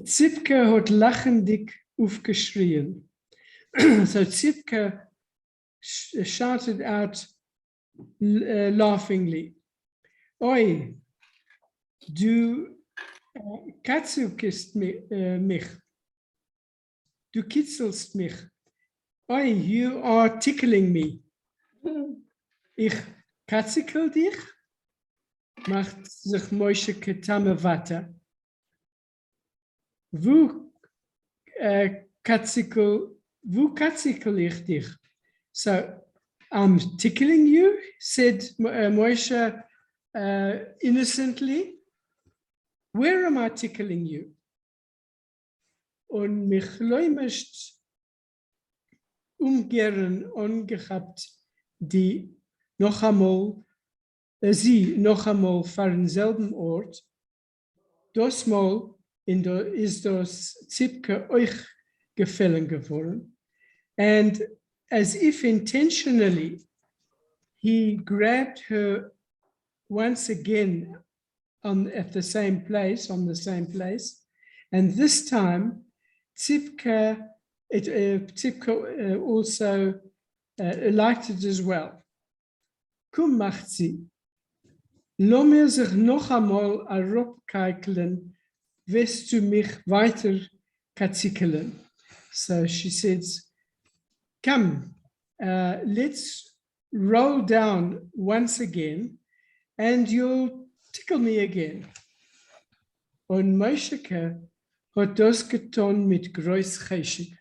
Zipke hat lachendig aufgeschrien. So Zipke shouted out laughingly, Oi, du katzukist mich. Du kitzelst mich. Oi, you are tickling me. Ich katzikel dich, macht sich Moshe ketame Watte. Wo katzikel ich dich? So, I'm tickling you, said Moshe innocently. Where am I tickling you? Und mich leumischt umgern angehabt, die noch einmal, sie noch einmal von selben Ort, das Mal ist das Zipke euch gefallen geworden. And as if intentionally, he grabbed her once again on the same place, and this time Zipke also liked it as well. Komm, macht sie. Lass mir sich noch einmal herabkeiklen, wirst du mich weiter katzikelen. So she says, come, let's roll down once again and you'll tickle me again. Und Mosheke hat das getan mit großzügig.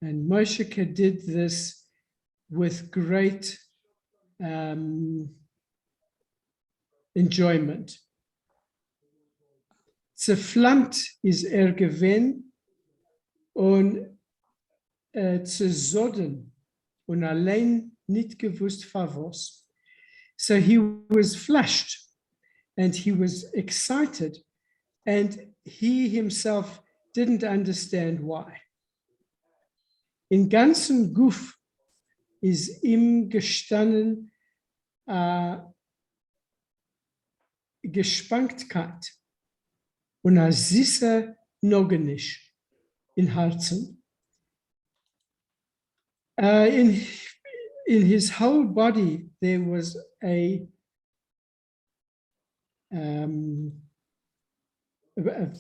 And Mosheke did this with great enjoyment. Zerflammt ist gewesen und zersodden und allein nicht gewusst was. So he was flushed and he was excited and he himself didn't understand why. In ganzem Guf ist ihm gestanden Gespanktkeit und a süße Nogenisch in Herzen. In his whole body there was a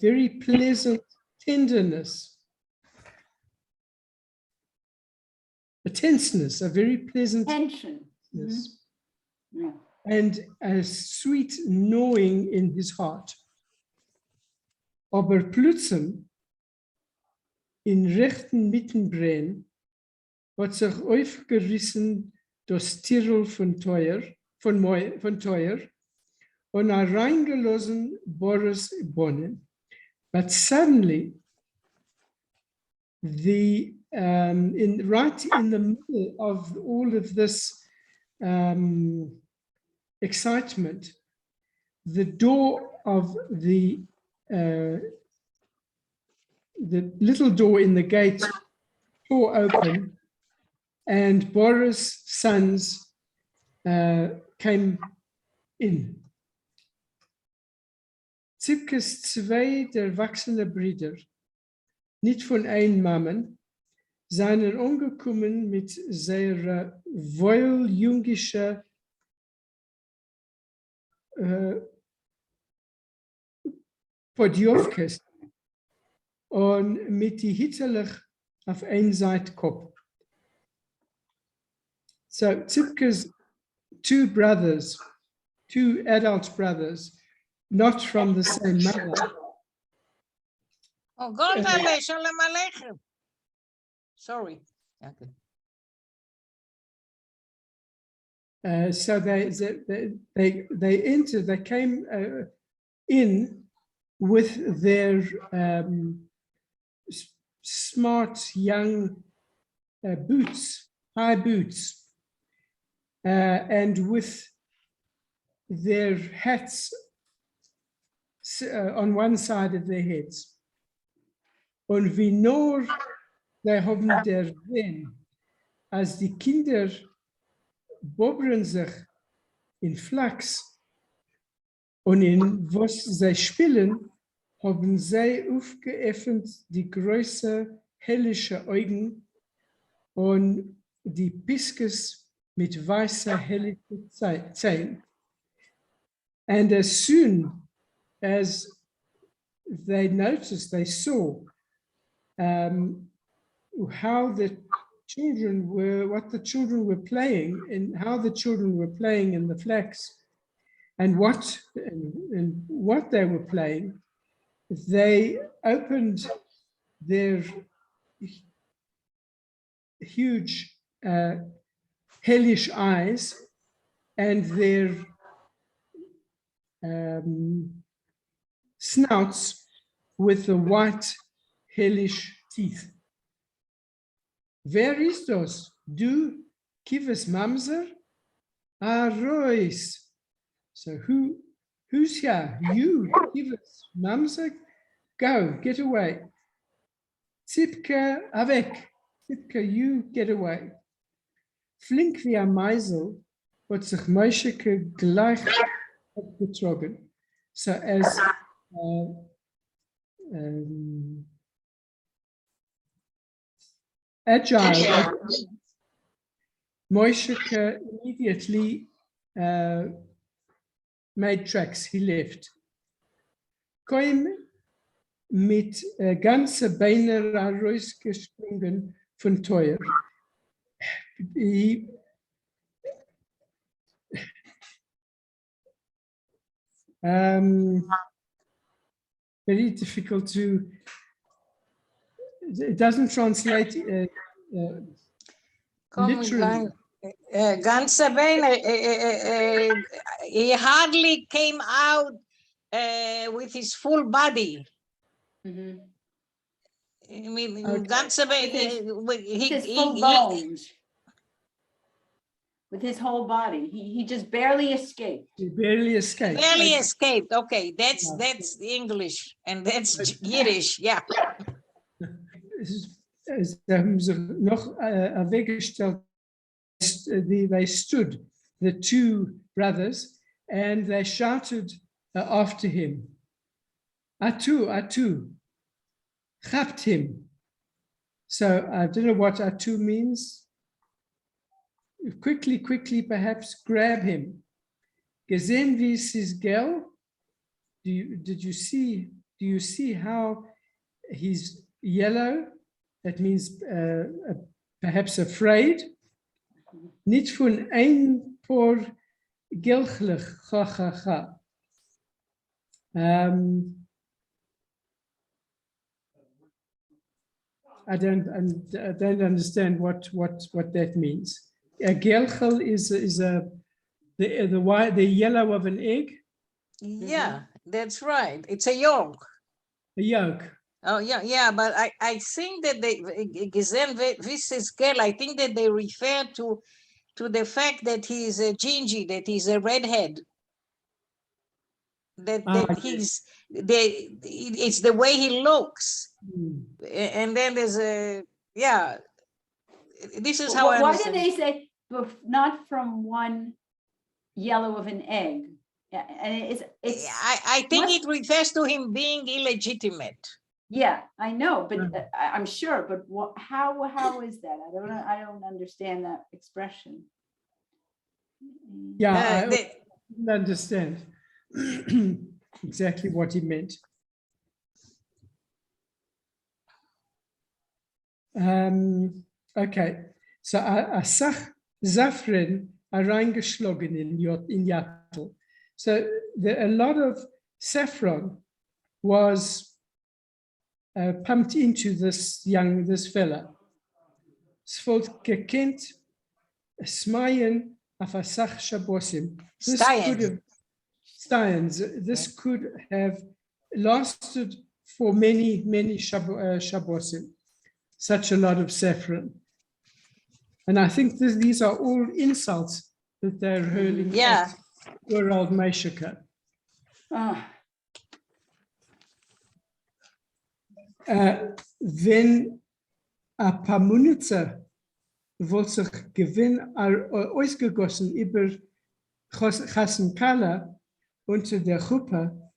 very pleasant tenderness, a tenseness, a very pleasant tension, and a sweet gnawing in his heart. Aber plötzlich in rechten Mittenbrein hat sich aufgerissen das Tirol von Teuer und reingelassen Boris Bonnen. But suddenly, right in the middle of all of this excitement, the door of the little door in the gate tore open, and Boris' sons came in. Zipkes zwei der wachsende Brüder, nicht von ein Mammen, seien angekommen mit seiner wohljüngischen Podjovkes und mit die Hitlerlich auf ein Seite Kopf. So Zipke's two adult brothers, not from the same mother. Oh, Golda, Shalom Aleichem. Sorry. Okay. So they entered, they came in with their smart young boots, high boots, and with their hats on one side of their heads. Und wie nur sie haben der Sinn, als die Kinder bobbern sich in Flachs und in was sie spielen, haben sie aufgeöffnet die große hellische Augen und die Piskes mit weißer hellischer Zähnen. And as soon as they noticed, they saw how the children were, what the children were playing, and how the children were playing in the flax, and what they were playing, they opened their huge hellish eyes and their snouts with the white hellish teeth. Wer ist das? Du, Kives Mamser? Arois. So who's here? You, Kives Mamser? Go, get away. Zipke, avec. Zipke, you get away. Flink wie ein Meisel hat sich Meuscheke gleich abgetrogen. So as agile, Meuscheke immediately made tracks. He left. Koim mit ganze Beine rausgesprungen von Teuer. He very difficult to, it doesn't translate literally. Ganze Beine, he hardly came out with his full body. Mhm. I mean, Okay. ganze Beine, With his full bones. With his whole body. He just barely escaped. He barely escaped. barely escaped. Okay, that's Yeah. English and that's Yiddish. Yeah. Sie haben sich noch weggestellt. They stood, the two brothers, and they shouted after him, Atu, Atu, chapt him. So I don't know what Atu means. Quickly, perhaps grab him. Gesehen wie es ist gel? Do you see how he's yellow? That means perhaps afraid. Niet von ein paar gelchlich, ha, ha, ha. I don't understand what that means. A gelchel is the yellow of an egg. Yeah, that's right. It's a yolk. A yolk. Oh yeah, but I think that they gesehen wie es gel. I think that they refer to the fact that he is a gingy, that he's a redhead. That it's the way he looks. And then there's this is how I Why understand. do they say not from one yellow of an egg? And it's I think it refers to him being illegitimate. yeah, I know, but I'm sure. But how is that? I don't understand that expression. Yeah, I didn't understand exactly what he meant. Okay, so Asach Zafrin reingeschlagen in Yattel. So a lot of saffron was pumped into this fella. Es volt gekend smaien af Asach Shabbosim. This could have lasted for many Shabbosim. Such a lot of saffron. And I think these are all insults that they're hurling at poor old Meshach. Wenn a Pamunitzer wollte sich Gewinn ausgegossen über Chassen Kala unter der Chuppe,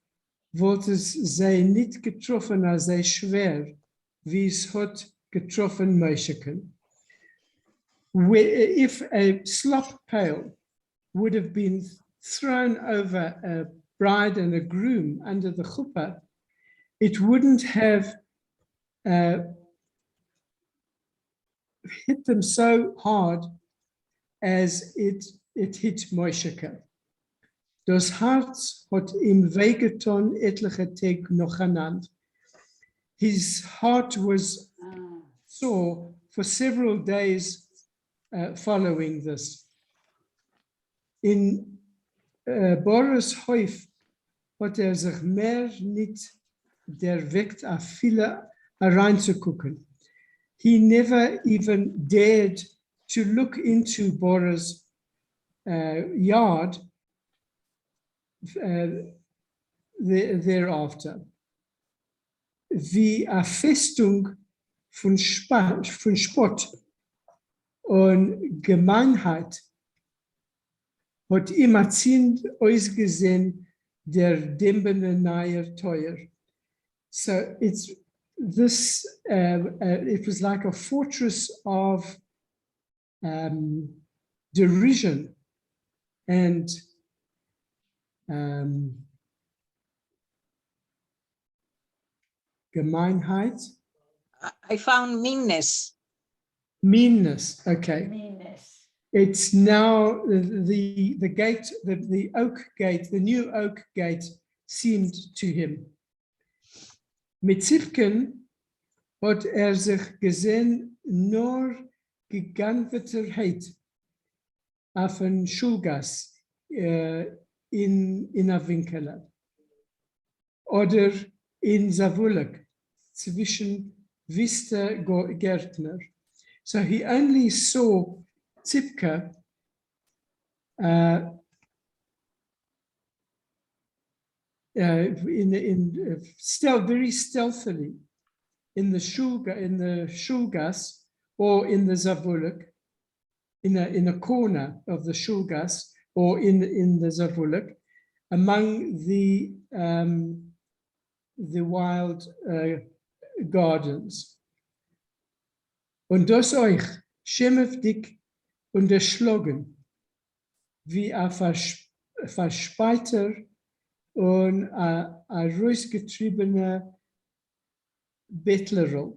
wollte es sei nicht getroffen, als sei schwer, wie es hat getroffen Moisheken. If a slop pail would have been thrown over a bride and a groom under the chuppah, it wouldn't have hit them so hard as it hit Moisheke. Das Herz hat ihm wehgetan etliche Tage nacheinander. His heart was sore for several days following this. In Boris Häuf hat sich mehr nicht derweckt, a viele reinzugucken. He never even dared to look into Boris' yard thereafter. Wie a Festung von Spott und Gemeinheit hat immer ziemlich ausgesehen der dämpfende nahe teuer. So it's this, it was like a fortress of derision and Gemeinheit. I found meanness. Meanness, okay. Meanness. It's now the gate, the oak gate, the new oak gate seemed to him. Mit Zipken hat sich gesehen nur Gegantweterheit auf ein Schulgas in a Winkeler oder in Zavulek zwischen Vista Gärtner. So he only saw Zipka still very stealthily in the Schulgas or in the Zavulek, in a corner of the Schulgas or in the Zavulek, among the wild gardens. Und das euch schämeftig unterschlagen, wie ein Verspeiter und ein rausgetriebener Bettler.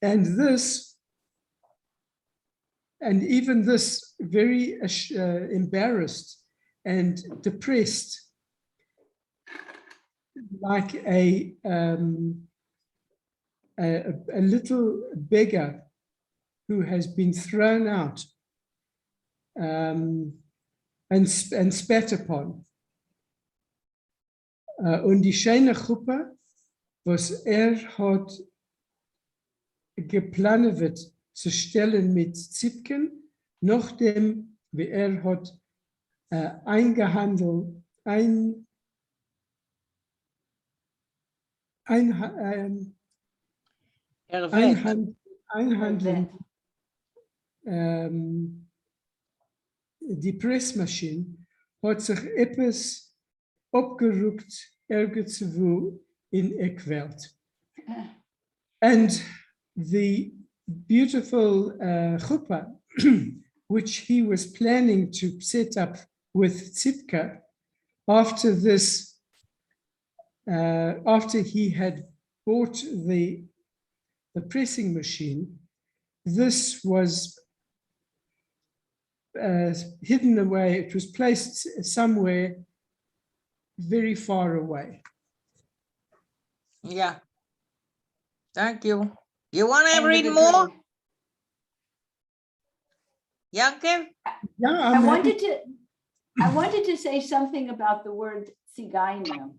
And even this very embarrassed and depressed, like a little beggar who has been thrown out and spat upon. Und die schöne Gruppe, was hat geplant wird zu stellen mit Zipken, nachdem wie hat eingehandelt, die Pressmaschine hat sich etwas abgerückt irgendwo in Eckwelt. And the beautiful chuppah, which he was planning to set up with Tzipka, after this, after he had bought the pressing machine, this was hidden away. It was placed somewhere very far away. Yeah. Thank you. You want to End of read the more, dream. Yankev? Yeah, I wanted to say something about the word Zigeiner,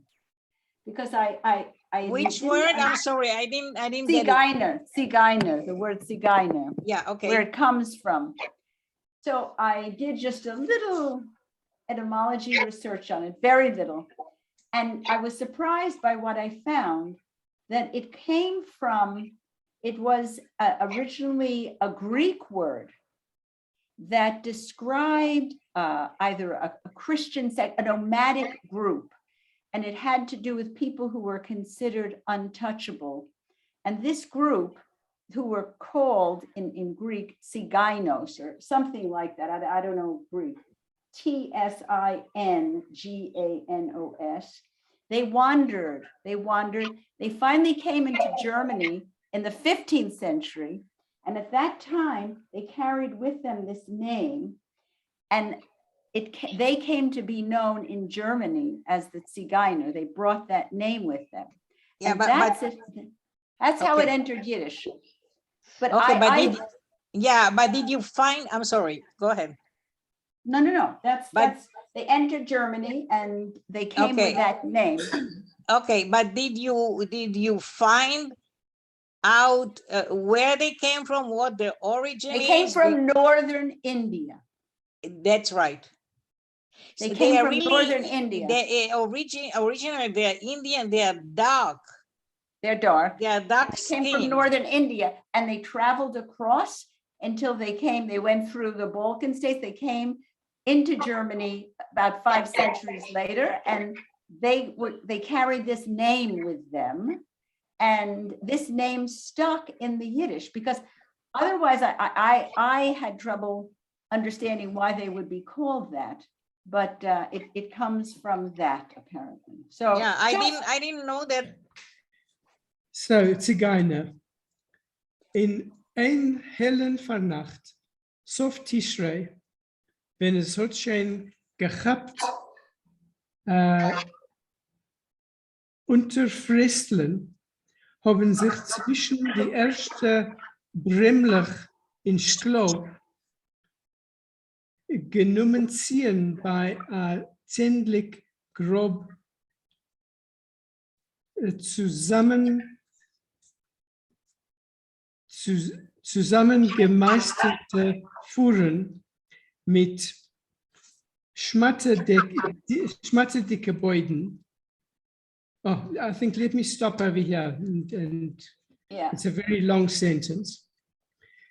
because I Which didn't- word? I- I'm sorry, I didn't get it. Zigeiner, the word Zigeiner, Yeah, where okay. it comes from. So I did just a little etymology research on it, very little. And I was surprised by what I found, that it came from, it was originally a Greek word that described either a Christian sect, a nomadic group. and it had to do with people who were considered untouchable. And this group, who were called in Greek Tsigainos or something like that, I don't know Greek, Tsinganos. They wandered. They finally came into Germany in the 15th century. And at that time, they carried with them this name. And they came to be known in Germany as the Tsigainer. They brought that name with them. Yeah, And but that's how it okay. entered Yiddish. But Okay, but did you find, I'm sorry, go ahead. No. That's they entered Germany and they came Okay. with that name. Okay, but did you find out where they came from, what their origin They came is? from northern India. That's right. They So came are from northern India. They originally they are Indian. They are dark. They're dark. They are dark They came from skin. northern India and they traveled across until they went through the Balkan states. They came into Germany about 5 centuries later, and they carried this name with them. And this name stuck in the Yiddish because otherwise I had trouble understanding why they would be called that. But it comes from that apparently. So Yeah, I didn't know that. So, Tsigainer. In ein hellen Vernacht, Sof Tishrei, wenn es hat schon gehabt, unter Fresteln, haben sich zwischen die erste Bremlich in Sklo genommen ziehen bei a zendlich grob zusammengemeisterte Fuhren mit schmatterdicke Beuden. Oh, I think let me stop over here. And yeah. it's a very long sentence.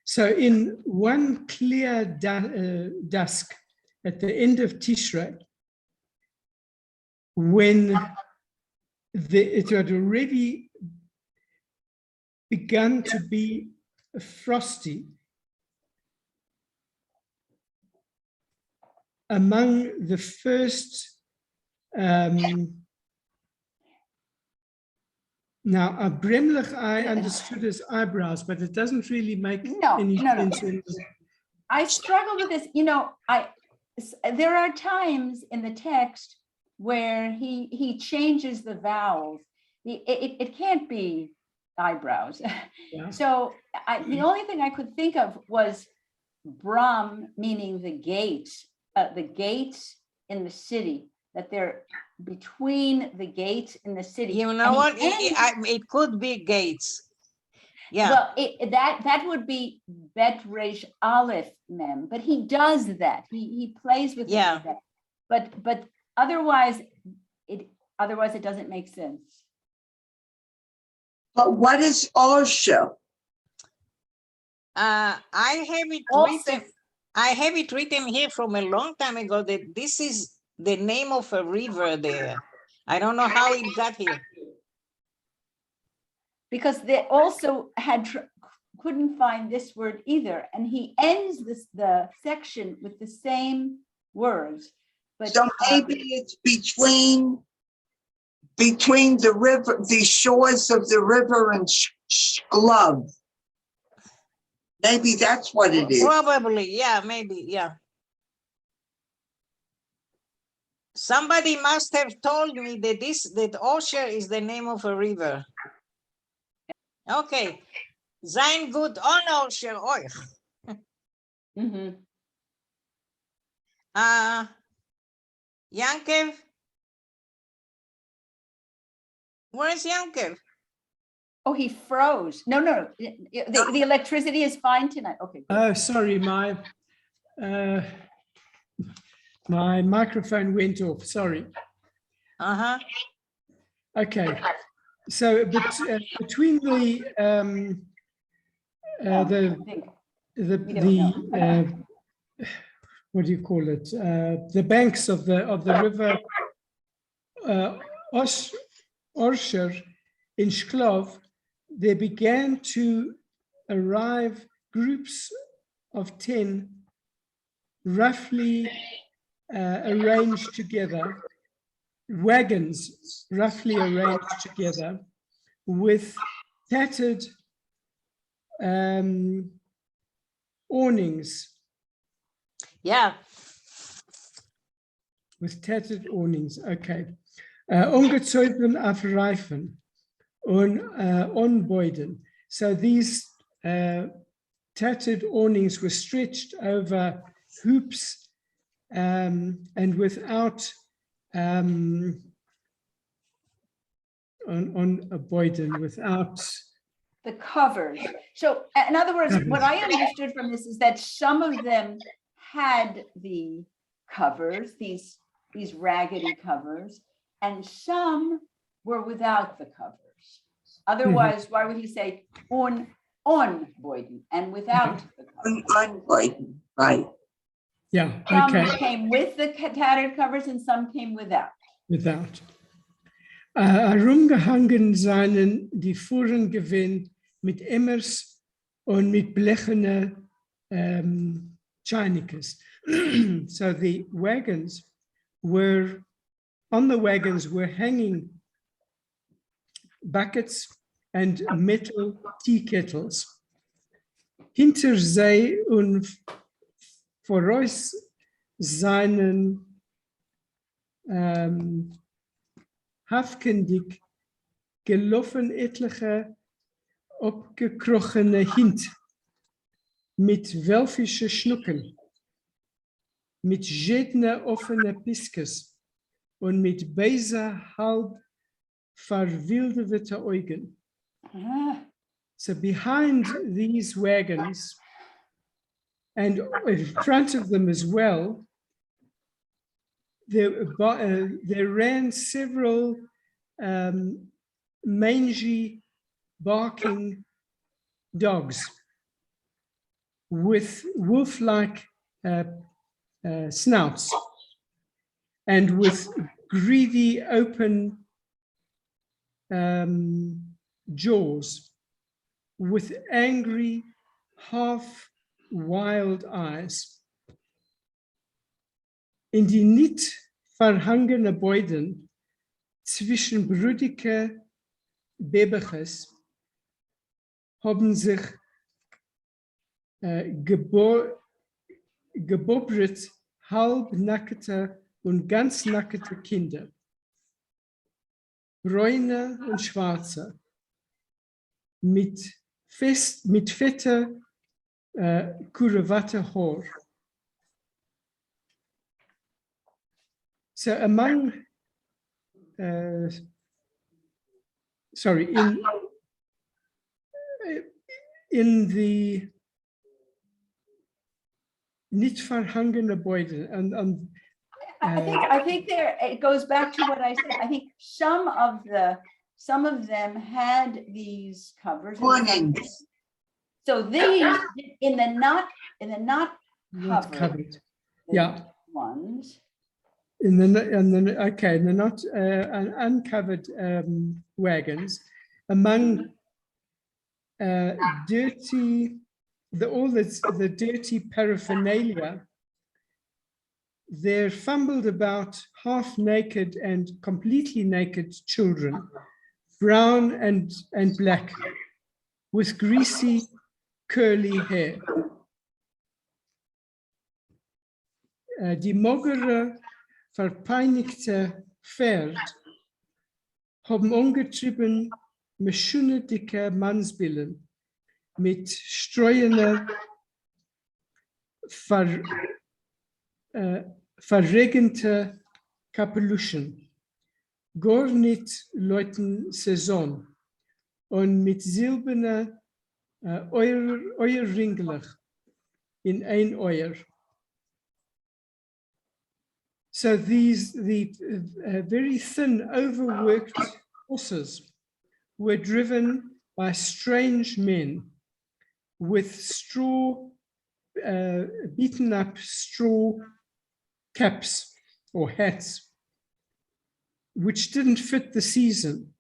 So in one clear dusk at the end of Tishrei, when it had already begun to be frosty, among the first, now a Bremlich I understood as eyebrows, but it doesn't really make any sense. I struggle with this. There are times in the text where he changes the vowels. It can't be eyebrows. Yeah. So the only thing I could think of was Bram, meaning the gates in the city, that they're between the gates in the city. You know what? It could be gates. Yeah. Well, that would be Bet Resh Aleph Mem, but he does that. He plays with Yeah. it. But otherwise it doesn't make sense. But what is Osha? I have it Also- written. I have it written here from a long time ago that this is the name of a river there. I don't know how it got here. Because they also couldn't find this word either, and he ends the section with the same words. But So maybe it's between the river, the shores of the river and Shklov. Maybe that's what it is. Probably, yeah, maybe, yeah. Somebody must have told me that that Osher is the name of a river. Okay. Sein gut on Osher euch. Mhm. Yankev? Where's Yankev? Oh, he froze. No. The electricity is fine tonight. Okay. Good. Oh, sorry, my microphone went off. Sorry. Uh-huh. Okay. So, but between the what do you call it? The banks of the river Orscher in Shklov, there began to arrive groups of 10 roughly arranged together, wagons roughly arranged together with tattered awnings, Yeah. with tattered awnings, okay. Ungezäunten auf Reifen und onboiden. So these tattered awnings were stretched over hoops and without on a boyden, without The covers. So in other words, what I understood from this is that some of them had the covers, these raggedy covers, and some were without the covers. Otherwise, why would he say on boyden and without the covers? Unbroken, right. yeah, Some okay, came with the tattered covers and some came without. without. Herumgehangen seien die Fuhren gewesen mit Emmers und mit blecherne Chainikes. So the wagons were, on the wagons were hanging buckets and metal tea kettles. Hinter sie und voraus seinen hafkendig gelaufen etliche abgekrochene Hint mit welfische Schnucken, mit jedne offene Piskes und mit beiser halb verwilderte Augen. Ah, So behind these wagons and in front of them as well, there ran several mangy, barking dogs with wolf-like snouts and with greedy, open jaws, with angry, half wild eyes. In die nicht verhangene Beuden zwischen brüdige Bebeches haben sich gebobbert halbnackte und ganz nackte Kinder, bräune und schwarze, mit fetter Kurewatte Haar. So among, sorry, in the nicht verhangene Beute, and I think there, it goes back to what I said. I think some of them had these covers. Awnings. So these in the not not covered covered. Yeah. ones. In the okay, in the not uncovered wagons, among dirty, the dirty paraphernalia, there fumbled about half-naked and completely naked children, brown and black, with greasy, curly hair. Die magere, verpeinigte Pferd haben angetrieben mit schönen dicke Mannsbillen, mit streuenden, verregente Kapeluschen, gar nicht Leuten Saison und mit silbernen Eierringlech in ein Euer. So the very thin, overworked horses were driven by strange men with straw, beaten up straw caps or hats. which didn't fit the season,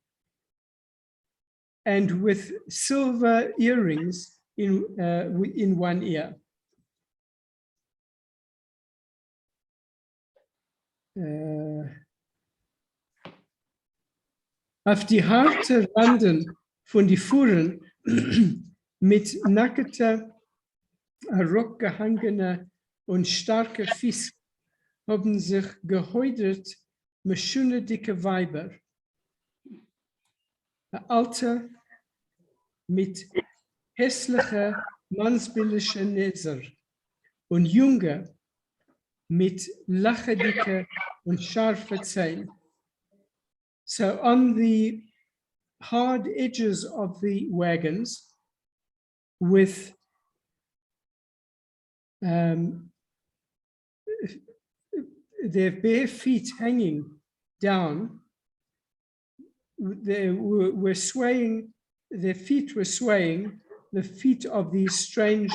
and with silver earrings in one ear. Auf die harte Randen von die Fuhren mit nackter, herabgehangener und starker Fies haben sich gehäudert mit schöne dicke Weiber. Ein Alter mit hässlicher, mannsbildlicher Näser und Junge mit lachedicke und scharfe Zähnen. So on the hard edges of the wagons, with their bare feet hanging down, they were swaying, their feet were swaying, the feet of these strange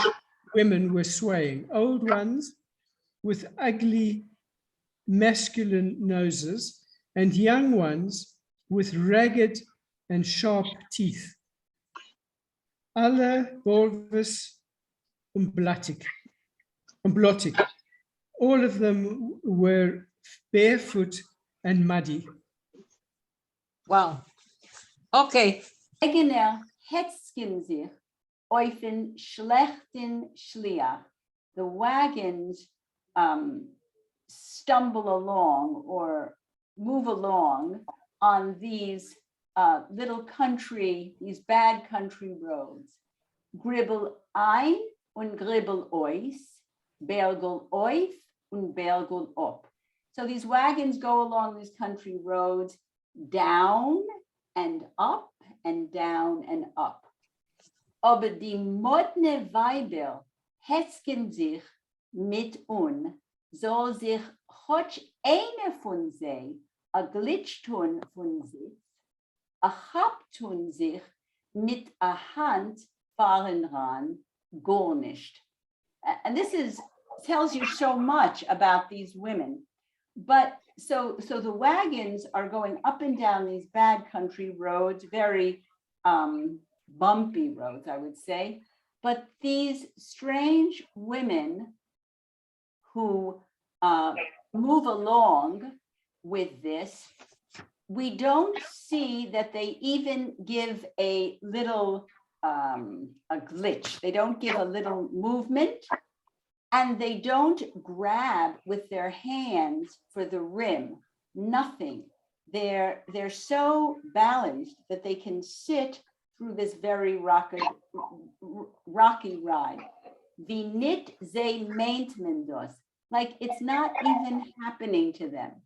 women were swaying, old ones with ugly masculine noses, and young ones with ragged and sharp teeth. Alle wolves blottig. All of them were barefoot and muddy. Wow. Okay. Eigener hetzken sich auf den schlechten Schliach. The wagons stumble along or move along on these little country, these bad country roads. Gribbel ein und gribbel ois, bergel oif und bergel op. So these wagons go along these country roads down and up and down and up. Aber die modne Weiber hesken sich mit soll sich hotch eine von sie a glitchtun von sich, a habtun sich mit a Hand fahren ran, gar nicht. And this tells you so much about these women. But so the wagons are going up and down these bad country roads, very bumpy roads, I would say. But these strange women who move along with this, we don't see that they even give a little a glitch. They don't give a little movement, and they don't grab with their hands for the rim. Nothing. They're so balanced that they can sit through this very rocky ride. Wie nit ze meint men das. Like it's not even happening to them.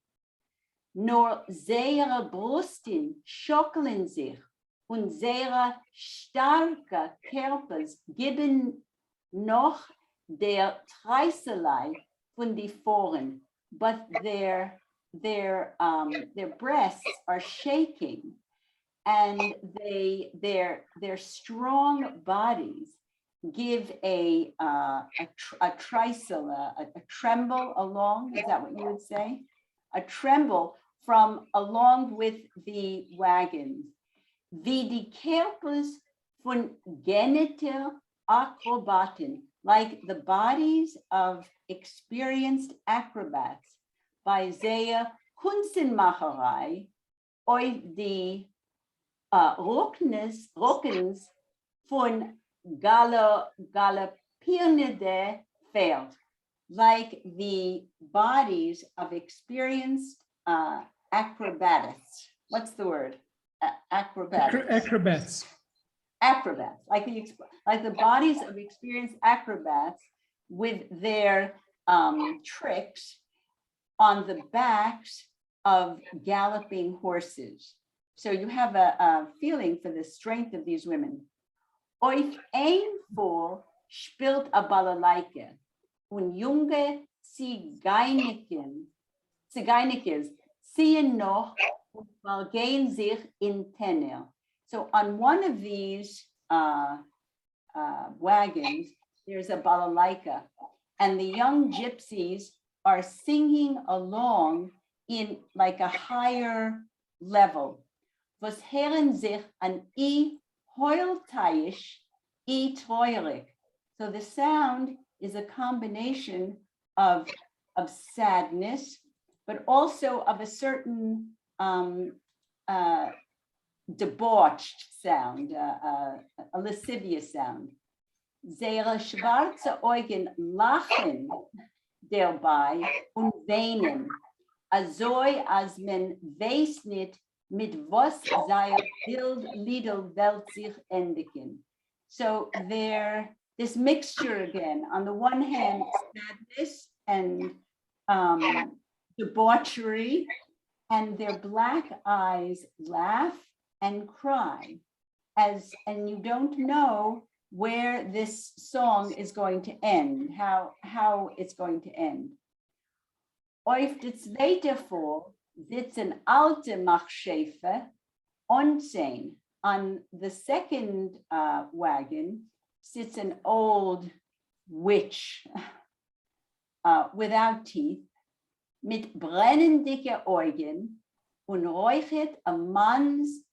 Nor zere Brustin schockelen sich und zere starke Körpers geben noch der Treiselei von die Foren, but their breasts are shaking, and their strong bodies give a trisel, a tremble along. Is that what you would say? A tremble from along with the wagons. Wie die Körpers von genital Akrobaten, like the bodies of experienced acrobats, by sehr Kunstenmacherei, euch die Rockens von galoppierende Pferd, like the bodies of experienced acrobats. What's the word? Acrobats. Acrobats, like the bodies of experienced acrobats with their tricks on the backs of galloping horses. So you have a feeling for the strength of these women. Euch ein Vol spielt a Balalaike und junge Zigeinekes ziehen noch und vergehen sich in Tenner. So on one of these wagons, there's a balalaika, and the young gypsies are singing along in like a higher level. Was hören sich an I heulteisch, I treurig. So the sound is a combination of sadness, but also of a certain debauched sound, a lascivious sound. Ihre schwarze Augen lachen dabei und weinen, azoi as men weiß nicht, mit was sei Liedl Welt sich endigen. So this mixture again, on the one hand, sadness and debauchery, and their black eyes laugh and cry, and you don't know where this song is going to end, how it's going to end. Auf der zweiten Fall sitzen alte Machschefe onzehn. On the second wagon sits an old witch without teeth, mit brennendicke Augen und räuchert a Manns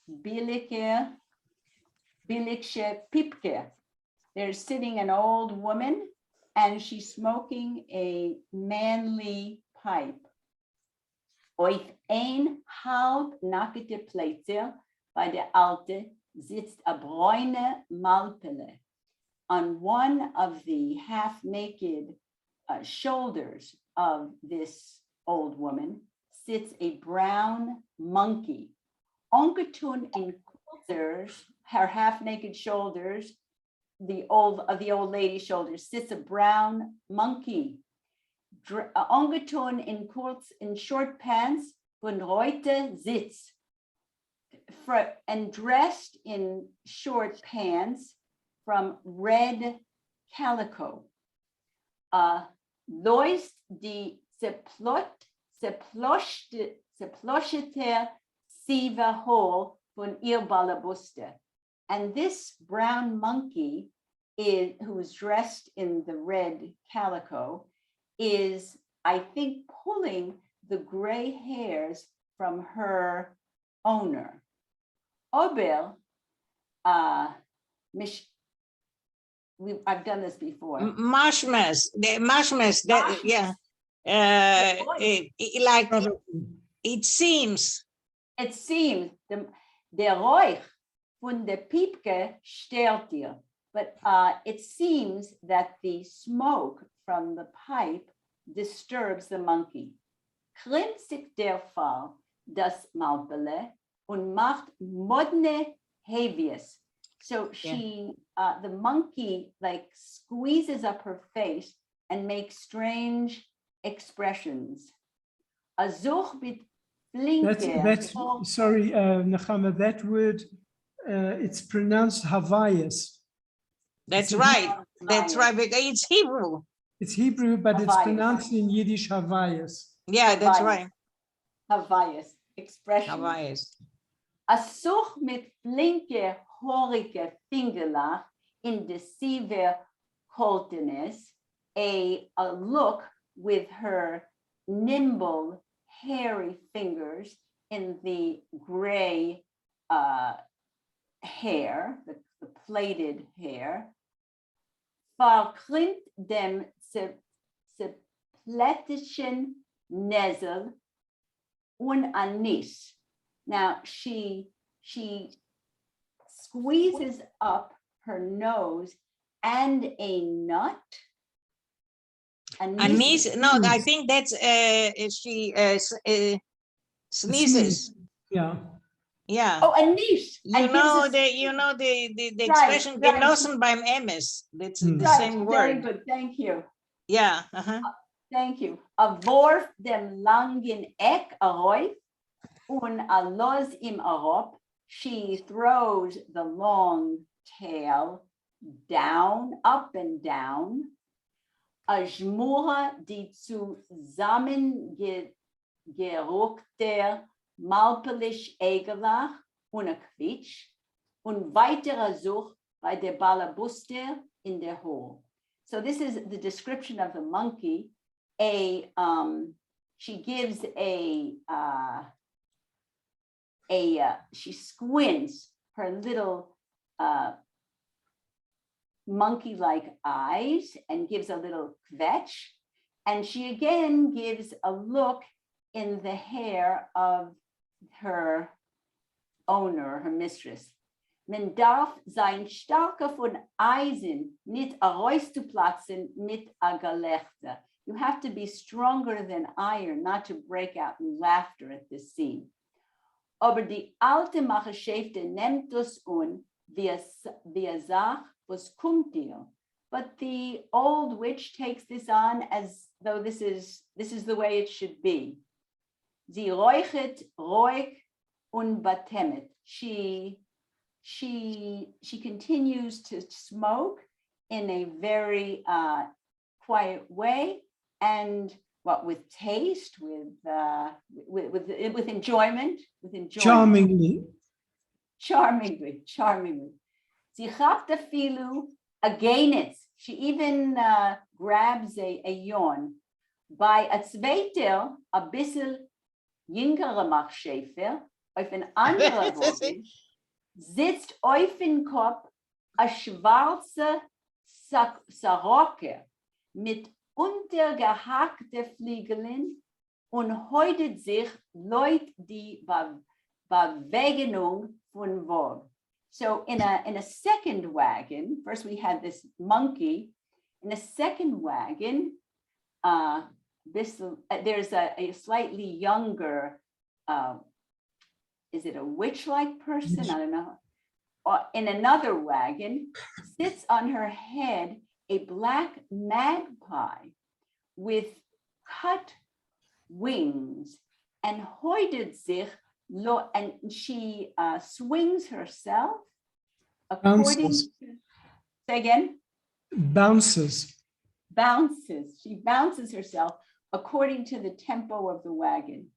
billige Pipke. There's sitting an old woman and she's smoking a manly pipe. Auf ein halb nackte Plätze bei der Alte sitzt a bräune Malpele. On one of the half-naked shoulders of this old woman sits a brown monkey. Ongetun in coulters, her half-naked shoulders, the old lady's shoulders sits a brown monkey. Ongetun in short pants, von heute sitz. And dressed in short pants from red calico. Loist die zeploschete sieve hole von ihr Balabuste. And this brown monkey who's dressed in the red calico is, I think, pulling the gray hairs from her owner. Obel, I've done this before. Marshmallows, yeah. Like it seems. It seems der Räuch von der Piepke stört dir, but it seems that the smoke from the pipe disturbs the monkey. Krimmt sich der Fall das Malpele und macht modne heaviest. So she, the monkey, like squeezes up her face and makes strange expressions. Azuch mit That's sorry, Nechama, that word, it's pronounced Havayas. That's right. That's right. Because it's Hebrew. It's Hebrew, but it's Havayas. pronounced in Yiddish Havayas. Yeah, that's Havayas. right. Havayas, expressions. Havayas. Azuch mit flinke, horige Fingerlach in the Siver Coltoness, a look with her nimble, hairy fingers in the gray hair, the plaited hair. Verkrimmt dem zepletischen Nesel un anis. Now she squeezes up her nose and a nut. Anise, no, I think that's she sneezes. Yeah. Yeah. Oh, anise. You know the expression right. genossen beim Emmes. That's the Right, same very word. good, thank you. Yeah. Thank you. A worf dem langen Eck aroif und a los im arop. She throws the long tail down, up and down. A Schmure, die zusammengerückter Malpelisch Egelach und a Quitsch und weiterer Such bei der Balabuster in der Hole. So this is the description of the monkey, a she gives she squints her little monkey-like eyes and gives a little kvetch. And she again gives a look in the hair of her owner, her mistress. Men darf sein starker von Eisen nicht herauszuplatzen mit a Gelächter. You have to be stronger than iron not to break out in laughter at this scene. Aber die alte Machschäfte nimmt es wie sagt, was kommt dir? But the old witch takes this on as though this is the way it should be. Sie räuchet, ruhig und batemet. She continues to smoke in a very quiet way, and with taste, with enjoyment, Charmingly. Charmingly. Sie hat the filu again it. She even grabs a yawn. By a zweiter, a bissel jüngere Machschäfer, auf ein anderer Wogen, sitzt auf dem Kopf a schwarze Sarocke mit untergehackte Flügeln und heutet sich Leut die Bewegung von Wog. So in a second wagon, first we had this monkey. In a second wagon, there's a slightly younger, is it a witch-like person? I don't know. Or in another wagon, sits on her head a black magpie with cut wings, and hoidet sich and she swings herself according Bounces. to, say again? Bounces. She bounces herself according to the tempo of the wagon.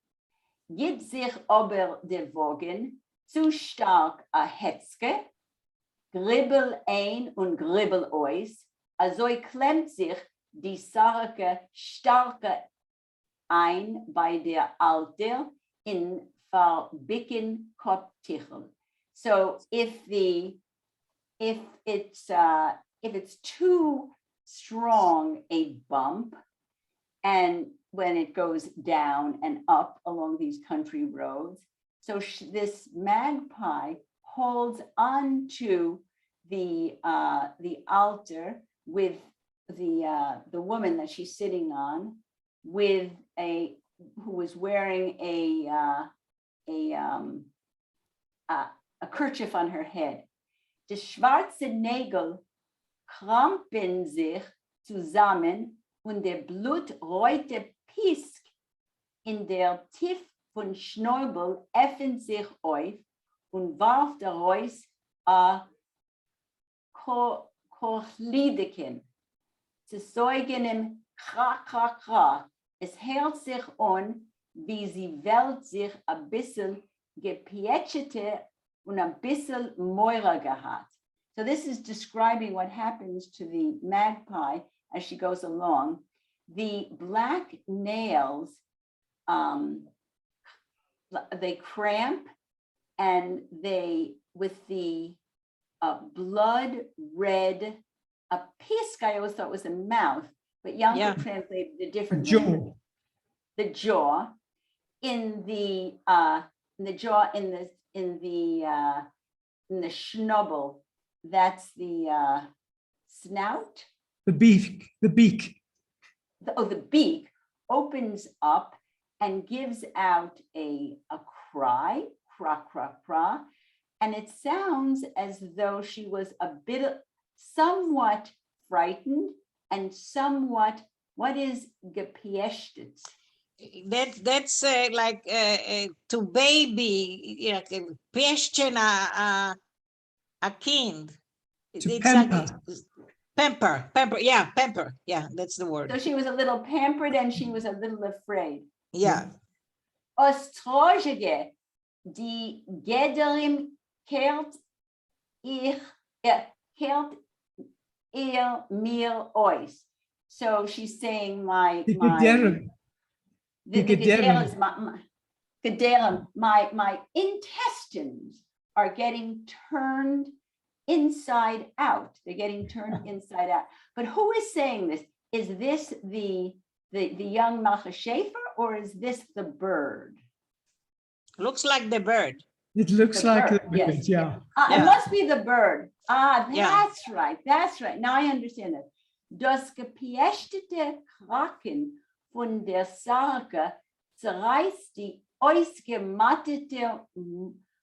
Gibt sich aber der Wagen zu stark a Hetzke, gribbel ein und gribbel aus, also klemmt sich die Sarke starke ein bei der Alter in verbicken Kopftichel. So if it's too strong a bump, and when it goes down and up along these country roads, so this magpie holds on to the altar with the woman that she's sitting on, who was wearing a kerchief on her head. Die schwarze Nägel krampen sich zusammen und der blutrote Pisk in der Tief von Schnäubel öffnet sich auf und warf daraus a Korchlideken. Zu säugenem Krach, Krach, Krach. Es hält sich an, wie sie Welt sich ein bisschen gepietschete und ein bisschen Mäurer gehabt. So this is describing what happens to the magpie as she goes along. The black nails, they cramp, and they, with the blood red, a pisk I always thought was a mouth, but Yanko translated it differently. Jaw. The jaw, in the jaw, in the schnubble, that's the snout. The beak. The beak opens up and gives out a cry, cra, cra, cra, and it sounds as though she was somewhat frightened and somewhat, what is gepieshtet? That's like to baby, question a kind. To pamper. Pamper, yeah, that's the word. So she was a little pampered and she was a little afraid. Yeah. Ostrogege, die Gederim kehrt ihr mir ois. So she's saying my The Gederim. gederim, gederim, my intestines are getting turned inside out. They're getting turned inside out. But who is saying this? Is this the young Malcha Schaefer, or is this the bird? Looks like the bird. It looks The like bird, a bird, yes. yeah. It Yeah. must be the bird. That's Yeah. right. That's right. Now I understand that. Das gepiächtete Kraken von der Sarge zerreißt die ausgemattete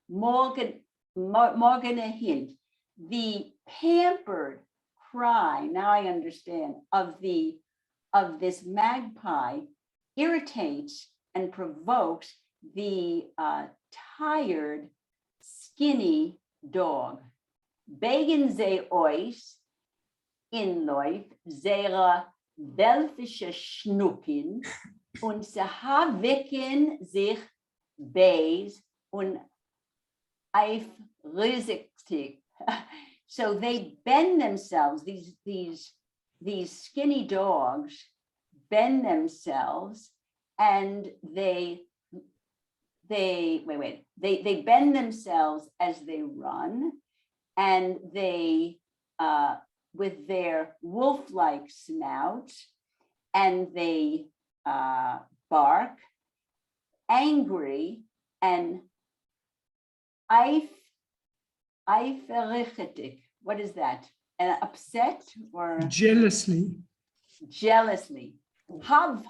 morgene Hind. The pampered cry, now I understand, of this magpie irritates and provokes the tired, skinny dog. Begen sie euch inläuf, sehr welfische Schnucken und sie wecken sich beis und eifrüsig. So they bend themselves, these skinny dogs bend themselves, and they bend themselves as they run, and they with their wolf-like snout, and they bark angry and eiferichtig. What is that? And upset or Jealously. jealously. Hav,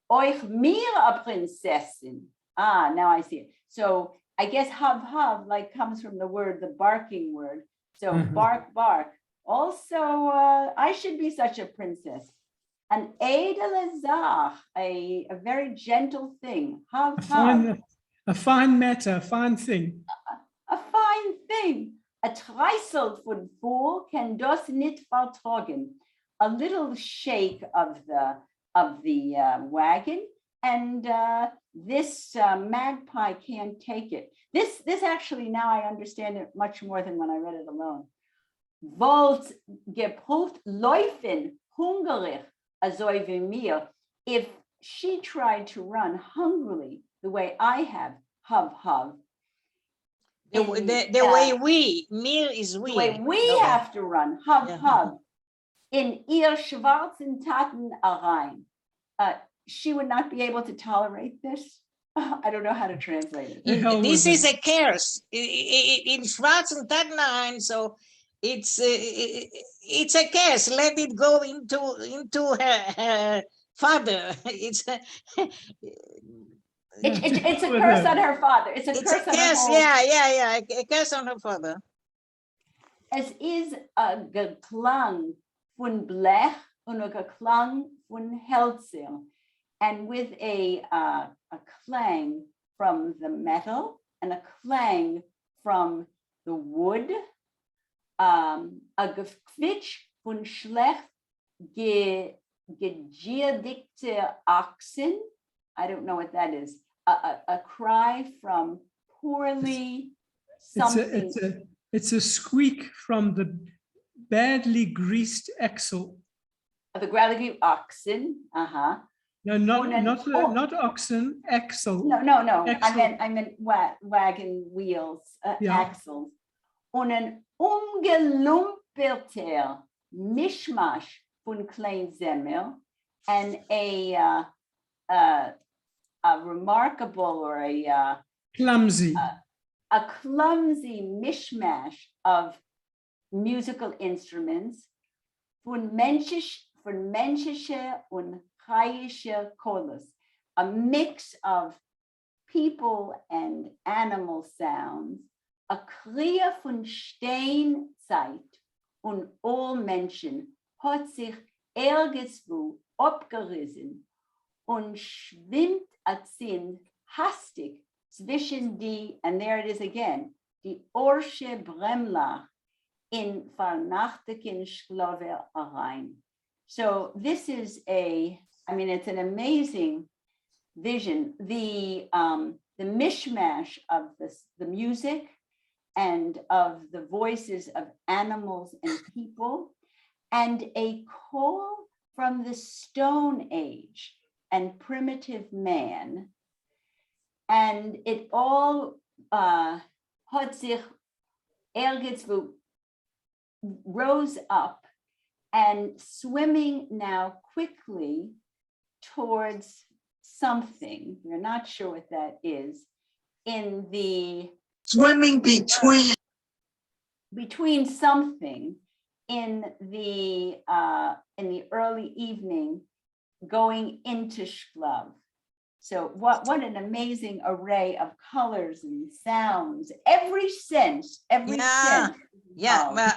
euch mir a Prinzessin. Now I see it. So I guess hav like comes from the word, the barking word. So bark. Also, I should be such a princess. An edele Zach, a very gentle thing. Hav. A fine matter, a fine thing. A fine thing. A Treißel von Fool can das nicht vertragen. A little shake of the wagon, and this magpie can't take it. This actually, now I understand it much more than when I read it alone. Wollt geprüft laufen hungrig, also wie mir. If she tried to run hungrily the way I have, hav. The way mir is we. The way we No. have to run, hav. Yeah. In ihr schwarzen Taten herein. She would not be able to tolerate this. I don't know how to translate it. The hell This with is it. a curse in Schwarzen Tatenheim, so it's a curse. Let it go into her father. It's a curse on her father. It's a curse on her curse. whole. Yeah. A curse on her father. Es ist a Geklang von Blech und a Geklang von Hölzer, and with a clang from the metal and a clang from the wood, a Gequitsch von schlecht gegierdigte Ochsen. I don't know what that is. A cry from poorly something. It's a squeak from the badly greased axle. The Graligy oxen. No, not oxen, axle. No. Axle. I meant wagon wheels, Yeah. axles. Und ein umgelumperter Mischmasch von Kleinsemel, and a remarkable or Clumsy. a clumsy mishmash of musical instruments von menschliche und chayische Kolos, a mix of people and animal sounds, a Kriya von Steinzeit und all Menschen hat sich irgendwo abgerissen und schwimmt azin hastig zwischen die, and there it is again, die Orsche Bremlach in vernachtigen Schlover herein. So this is it's an amazing vision. The mishmash of the music and of the voices of animals and people, and a call from the Stone Age. and primitive man. And it all hat sich ergens rose up and swimming now quickly towards something. We're not sure what that is. In the Swimming between something in the early evening, going into Shklav. So what an amazing array of colors and sounds. Every sense, every sense. Yeah, involved.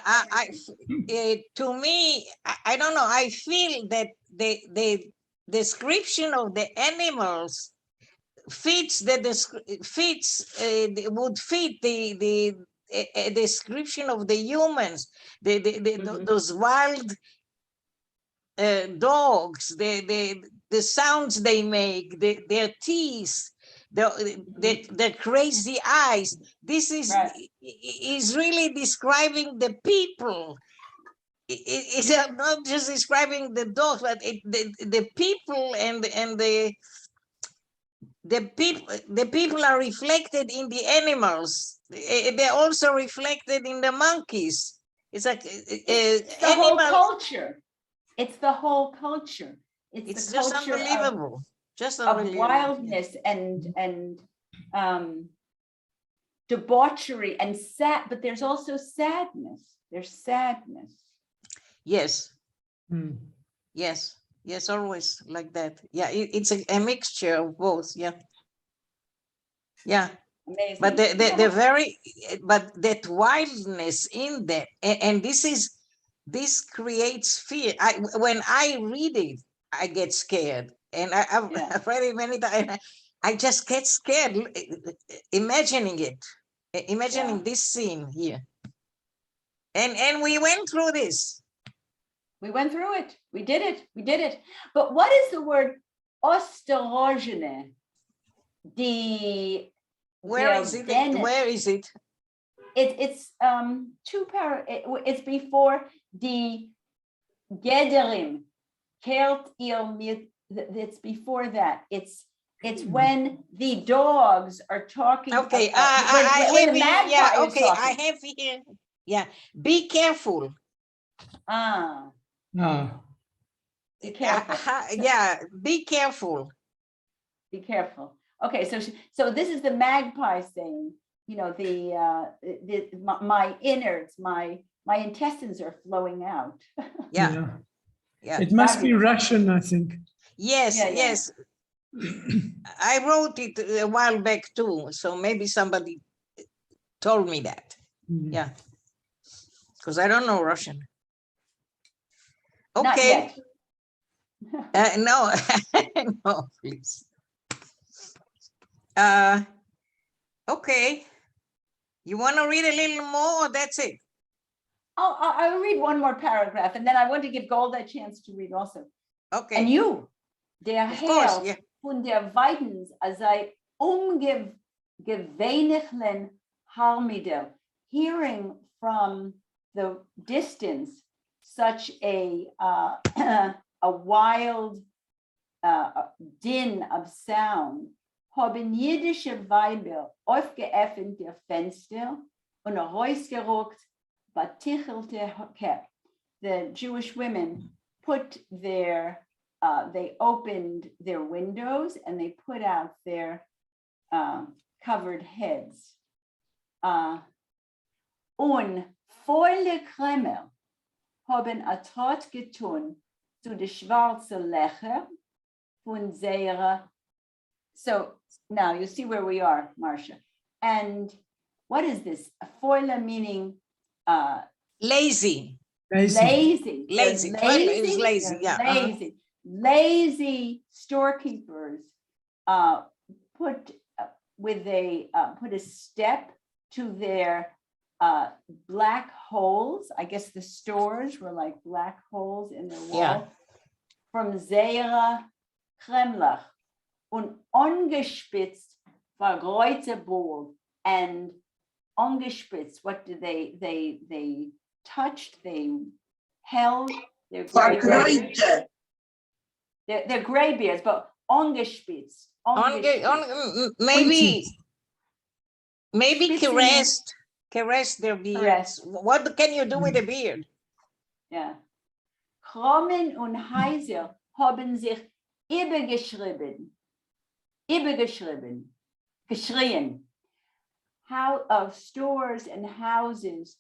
but to me, I don't know. I feel that the description of the animals fits would fit the description of the humans. Mhm. Those wild dogs, the sounds they make, their teeth, the crazy eyes. This Right. is really describing the people. It's not just describing the dogs, but the people and the people are reflected in the animals. They're also reflected in the monkeys. It's like It's the whole culture. It's the whole culture. It's the just culture unbelievable. Just of unbelievable. wildness and debauchery and sad, but there's also sadness. There's sadness. Yes, Hmm. yes, yes, always like that. Yeah, it's a mixture of both. Yeah, yeah. Amazing. But the very, but that wildness in that, and this creates fear. When I read it, I get scared, and I've Yeah. I've read it many times. I just get scared imagining it, imagining Yeah. this scene here. And we went through this. We went through it. We did it. We did it. But what is the word osterogene? Where is it? Where is it? It's it's before the gederim kelt ihr mit. It's before that. It's when the dogs are talking. Okay, when the magpie yeah, is okay, I talking. have here. Yeah, be careful. Ah, Ah, be careful. Yeah, be careful. Be careful. Okay, so this is the magpie saying, you know, my innards, my intestines are flowing out. Yeah, yeah. It must be Fabulous. Russian, I think. Yes, Yeah, yeah. yes. I wrote it a while back too, so maybe somebody told me that. Hmm. Yeah, because I don't know Russian. Not Okay. yet. No, no, please. Okay. You want to read a little more? Or that's it. I'll read one more paragraph, and then I want to give Golda a chance to read also. Okay. And you, der Of course, Herr yeah. von der Weidens, sei gewöhnlichen Harmidel, hearing from the distance such a wild din of sound, haben jüdische Weiber aufgeöffnet ihr Fenster und herausgerückt batichelte Kepp. The Jewish women put their, they opened their windows and they put out their covered heads. Und volle Kreml haben a Trott getun zu de schwarze Lecher von Seira. So now you see where we are, Marcia. And what is this? A foila meaning Lazy. Lazy. Lazy. They're It's lazy, They're yeah. lazy. Lazy storekeepers put a step to their black holes. I guess the stores were like black holes in their wall. Yeah. From Zera Kremlach und ungespitzt vergreute Burg, and ungespitzt, what did they touched, they held their gray beards, but ungespitzt. Maybe Spitzen. caress their beards. Caress. What can you do with a beard? Ja. Krommen und Heiser haben sich geschrien. How stores and houses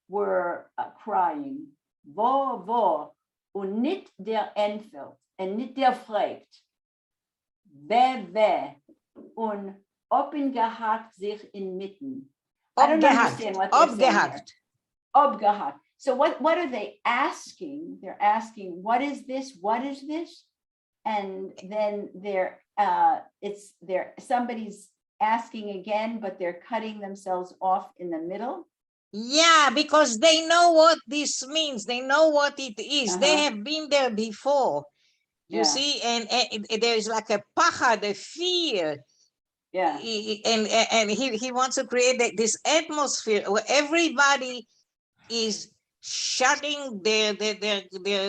were crying. Wo, und nicht der Entfeld, und nicht der fragt. Wer, und opengehakt sich inmitten. I don't understand what they're saying here. Obgehakt. So what are they asking? They're asking, what is this? What is this? And then somebody's asking again, but they're cutting themselves off in the middle. Yeah, because they know what this means. They know what it is. They have been there before. You see, and there's like a pachad, a fear. Yeah. And he wants to create this atmosphere where everybody is shutting their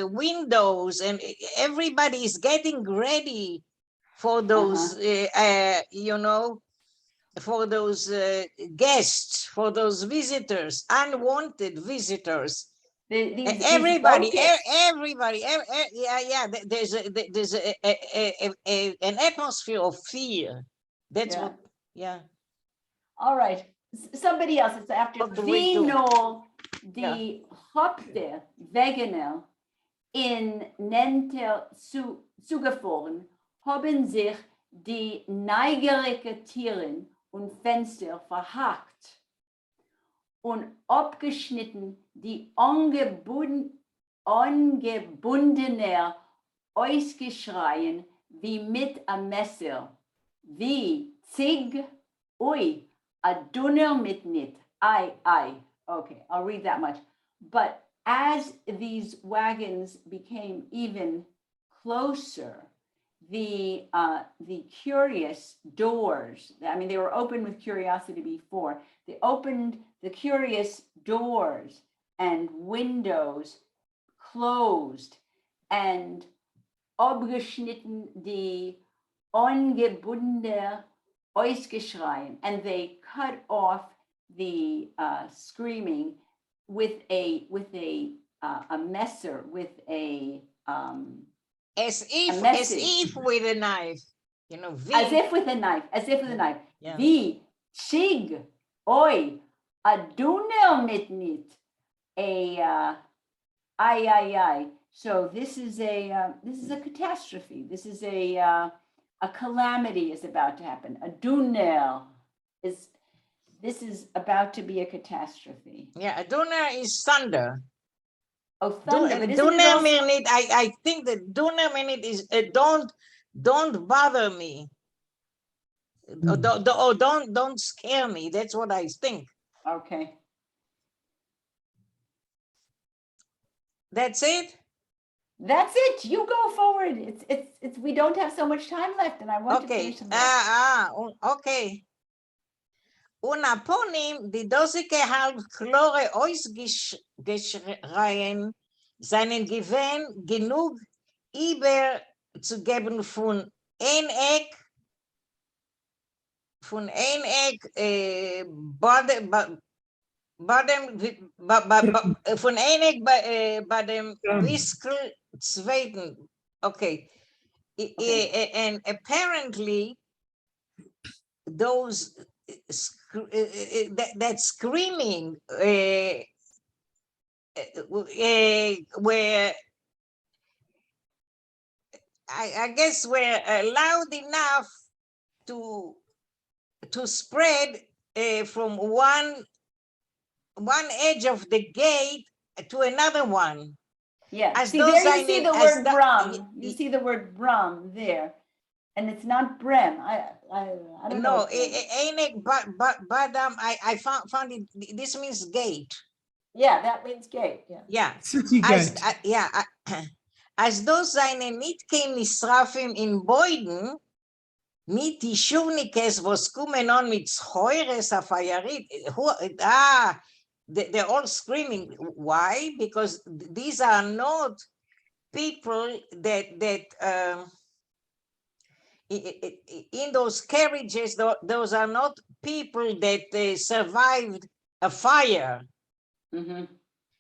windows, and everybody is getting ready for those for those guests, for those visitors, unwanted visitors. Everybody, there's an atmosphere of fear. That's what. All right, somebody else. It's after Vino die Haupte Wegener in Nentel zugefahren, haben sich die neigerige Tieren und Fenster verhakt und abgeschnitten die ungebundener Ausgeschreien wie mit einem Messer, wie Zig, ui, a dunner mit nit, I. Okay, I'll read that much. But as these wagons became even closer, the curious doors, I mean, they were open with curiosity before, they opened the curious doors and windows closed and abgeschnitten die ungebundene Ausgeschreien, and they cut off the screaming with a messer, with a as if with a knife, as if with a knife. Yeah. Wie Chig, oi, a dunel mit nit, ai. So this is a catastrophe. This is a calamity is about to happen. A dunel this is about to be a catastrophe. Yeah, a duner is thunder. Oh, thunder. I think that duner minute is don't bother me. Or don't scare me. That's what I think. Okay. That's it. That's it. You go forward. It's we don't have so much time left, and I want to finish them. Okay. Una ponim die dosike halb chlore Ausgeschreien seinen Gewinn genug über zu geben von ein Eck von ein Eck bei dem Wiskel zweiten. Okay. And apparently those that screaming where I guess were loud enough to spread from one edge of the gate to another one. Yeah. As See, those there you see the word the- brum. You see the word brum there, and it's not brem. I don't know. No, Einek Badam, I found it. This means gate. Yeah, that means gate. Yeah. Yeah. City gate. Als those seine nicht kein Nisrafim in Beuden, mit die Schurnikes, was kommen on mit Scheures auf Ayarit. They're all screaming. Why? Because these are not people that in those carriages, those are not people that survived a fire. Mhm.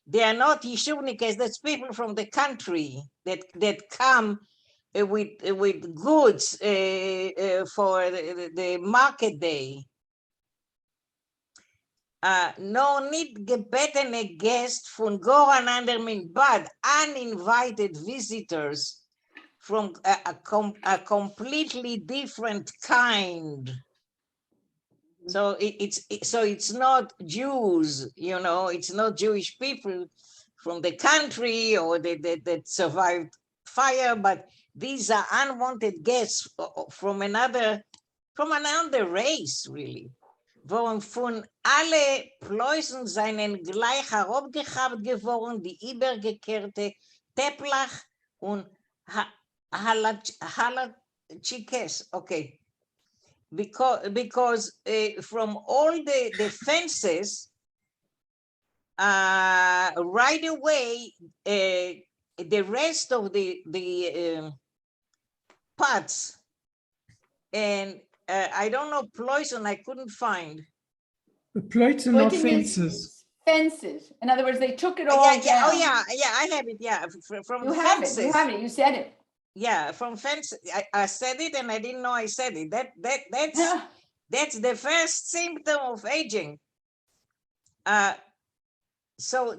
They are not Yishuvnikas, that's people from the country that come with goods for the market day. No niet gebettene guest von Goran min bad, uninvited visitors from a completely different kind. So it's not Jews, you know, it's not Jewish people from the country or that survived fire, but these are unwanted guests from another race, really. Warum von alle Pleusen seinen gleich herabgehabt geworden, die übergekehrte Teplach und Halachikes. Okay. Because from all the fences, right away, the rest of the pots, and I don't know, Ployson, I couldn't find. The plates are not fences. Fences. In other words, they took it all Yeah, down. oh yeah, I have it, yeah, from You have fences. it, you have it, you said it. Yeah, from fences. I said it and I didn't know I said it. That's Yeah. that's the first symptom of aging. So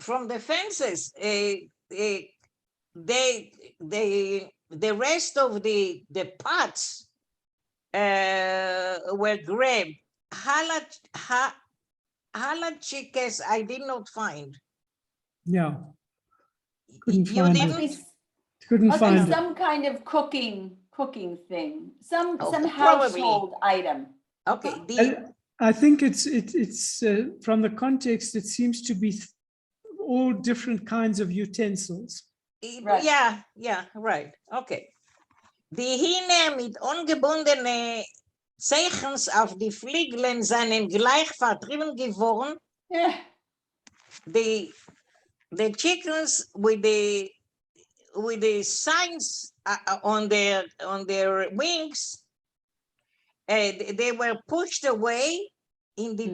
from the fences, the rest of the pots were grabbed. Halachikes I did not find. Yeah, couldn't You find didn't? it. Couldn't Must be find it. some kind of cooking thing, some Probably. household item. Okay. I think it's from the context, it seems to be all different kinds of utensils. Right. Yeah, right. Okay. Die Hine mit ungebundene Zeichens auf die Flügeln seien gleich vertrieben geworden. Yeah. The chickens with the signs on their wings, they were pushed away. In the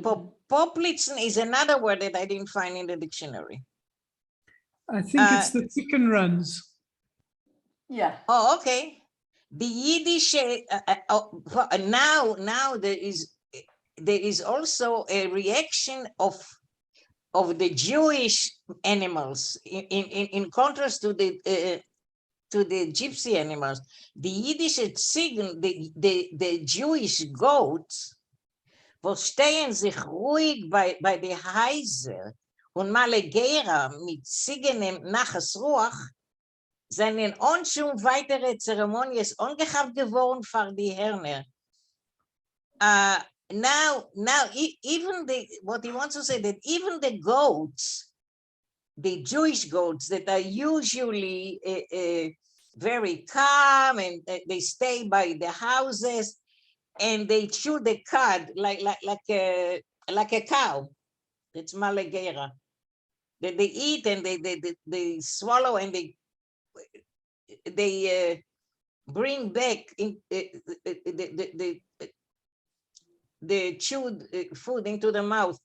Poplitzen is another word that I didn't find in the dictionary. I think it's the chicken runs. Yeah. Oh, okay. The Yiddish now there is also a reaction of the Jewish animals in contrast to the gypsy animals. The Yiddish Ziegen, the Jewish goats, verstehen sich ruhig bei der Heise und Malegera mit Ziegenem Naches Ruach, seinen Onschum weitere Zeremonies ungehabt geworden für die Herner. Now, even what he wants to say, that even the goats, the Jewish goats that are usually very calm and they stay by the houses and they chew the cud like a cow. It's Malegera. That they eat and they swallow and they bring back in the chewed food into the mouth.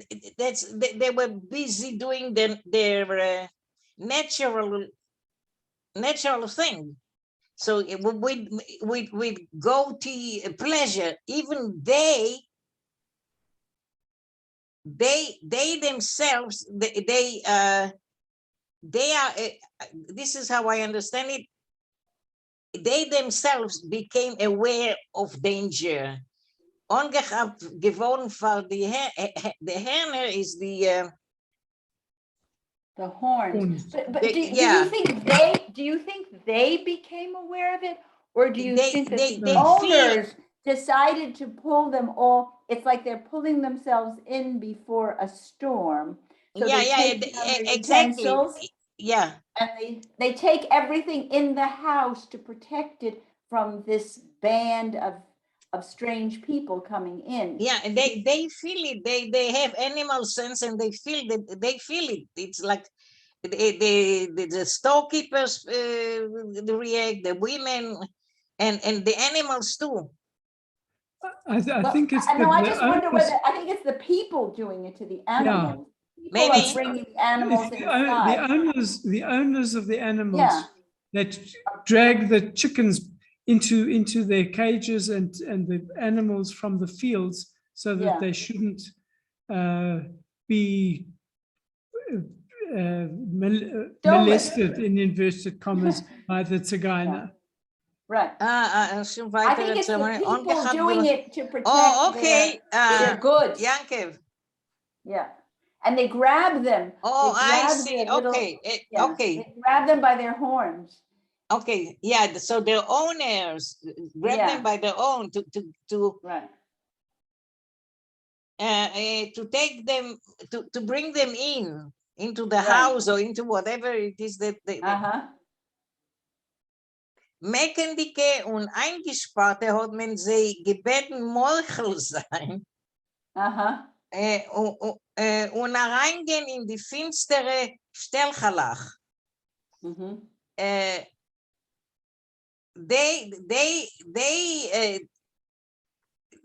They were busy doing their natural thing. So with goatee pleasure, even they themselves they are. This is how I understand it. They themselves became aware of danger. Ongehabt geworden für the Herner is the horns. But do yeah. you think they became aware of it, or do you think that they the owners decided to pull them all? It's like they're pulling themselves in before a storm. So they take down their exactly. utensils, yeah, and they take everything in the house to protect it from this band of strange people coming in. Yeah, and they feel it. They have animal sense and they feel it. It's like the storekeepers react, the women, and the animals too. I think it's no, I the just wonder owners- whether, I think it's the people doing it to the animals. People Maybe. are bringing the animals it's inside. the owners of the animals Yeah. that drag the chickens into their cages and the animals from the fields so that Yeah. they shouldn't be molested in inverted commas by the tzigana. Right. I think it's the people doing it to protect okay. their goods. Yankev. Yeah. And they grab them. Oh, They I grab see. their little- Okay. yeah, Okay. They grab them by their horns. Okay. Yeah. So their owners grab Yeah. them by their own to Right. to take them to bring them into the Right. house or into whatever it is that they Uh-huh. Meckendike und Eingesparte hat man sie gebeten, Molchel sein Uh-huh. und reingehen in die finstere Stellchalach. Mm-hmm.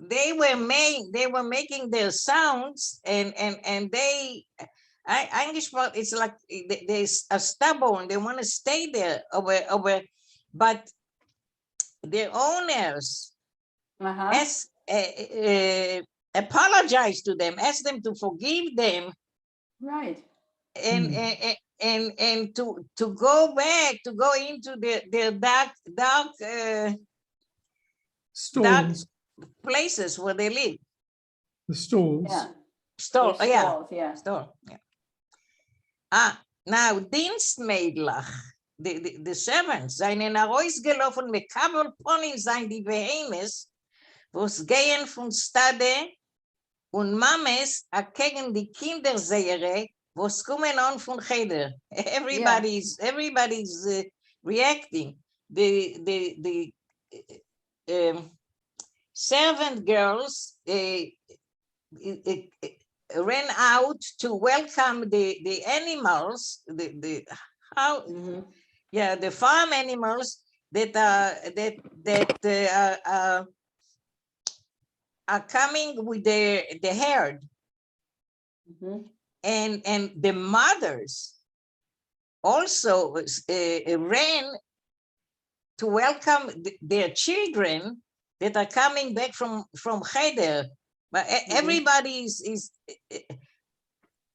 They were making their sounds and they eingespart, it's like they're stubborn, they want to stay there over but their owners Uh-huh. apologize to them, ask them to forgive them, Right. and to go back, to go into their dark Stalls, places where they live. the stalls. Yeah. Store, Their yeah. stalls, yeah. Store, yeah. Now, Dienstmädlach, the servants, seien herausgelaufen mit Kabelpony sein die Behemes, wo's gehen von Stade und Mames a gegen die Kindersehere, wo's kommen an von Cheder. Everybody's reacting. The servant girls ran out to welcome the animals, the farm animals that are coming with the herd. Mm-hmm. And the mothers also ran to welcome their children that are coming back from Cheder. But everybody is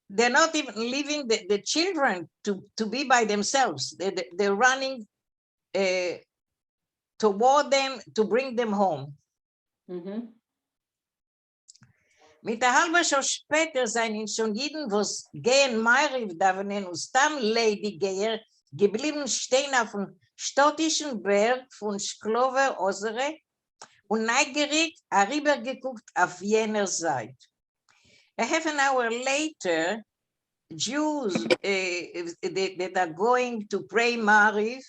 they're not even leaving the children to be by themselves. They're running toward them to bring them home. Mm-hmm. Mit der halben Stunde später seien schon jeden, was gehen Mariv davenen und Stamm Lady Geher geblieben stehen auf dem stottischen Berg von Schklover Osere und neugierig herübergeguckt auf jener Seite. A half an hour later, Jews that are going to pray Mariv,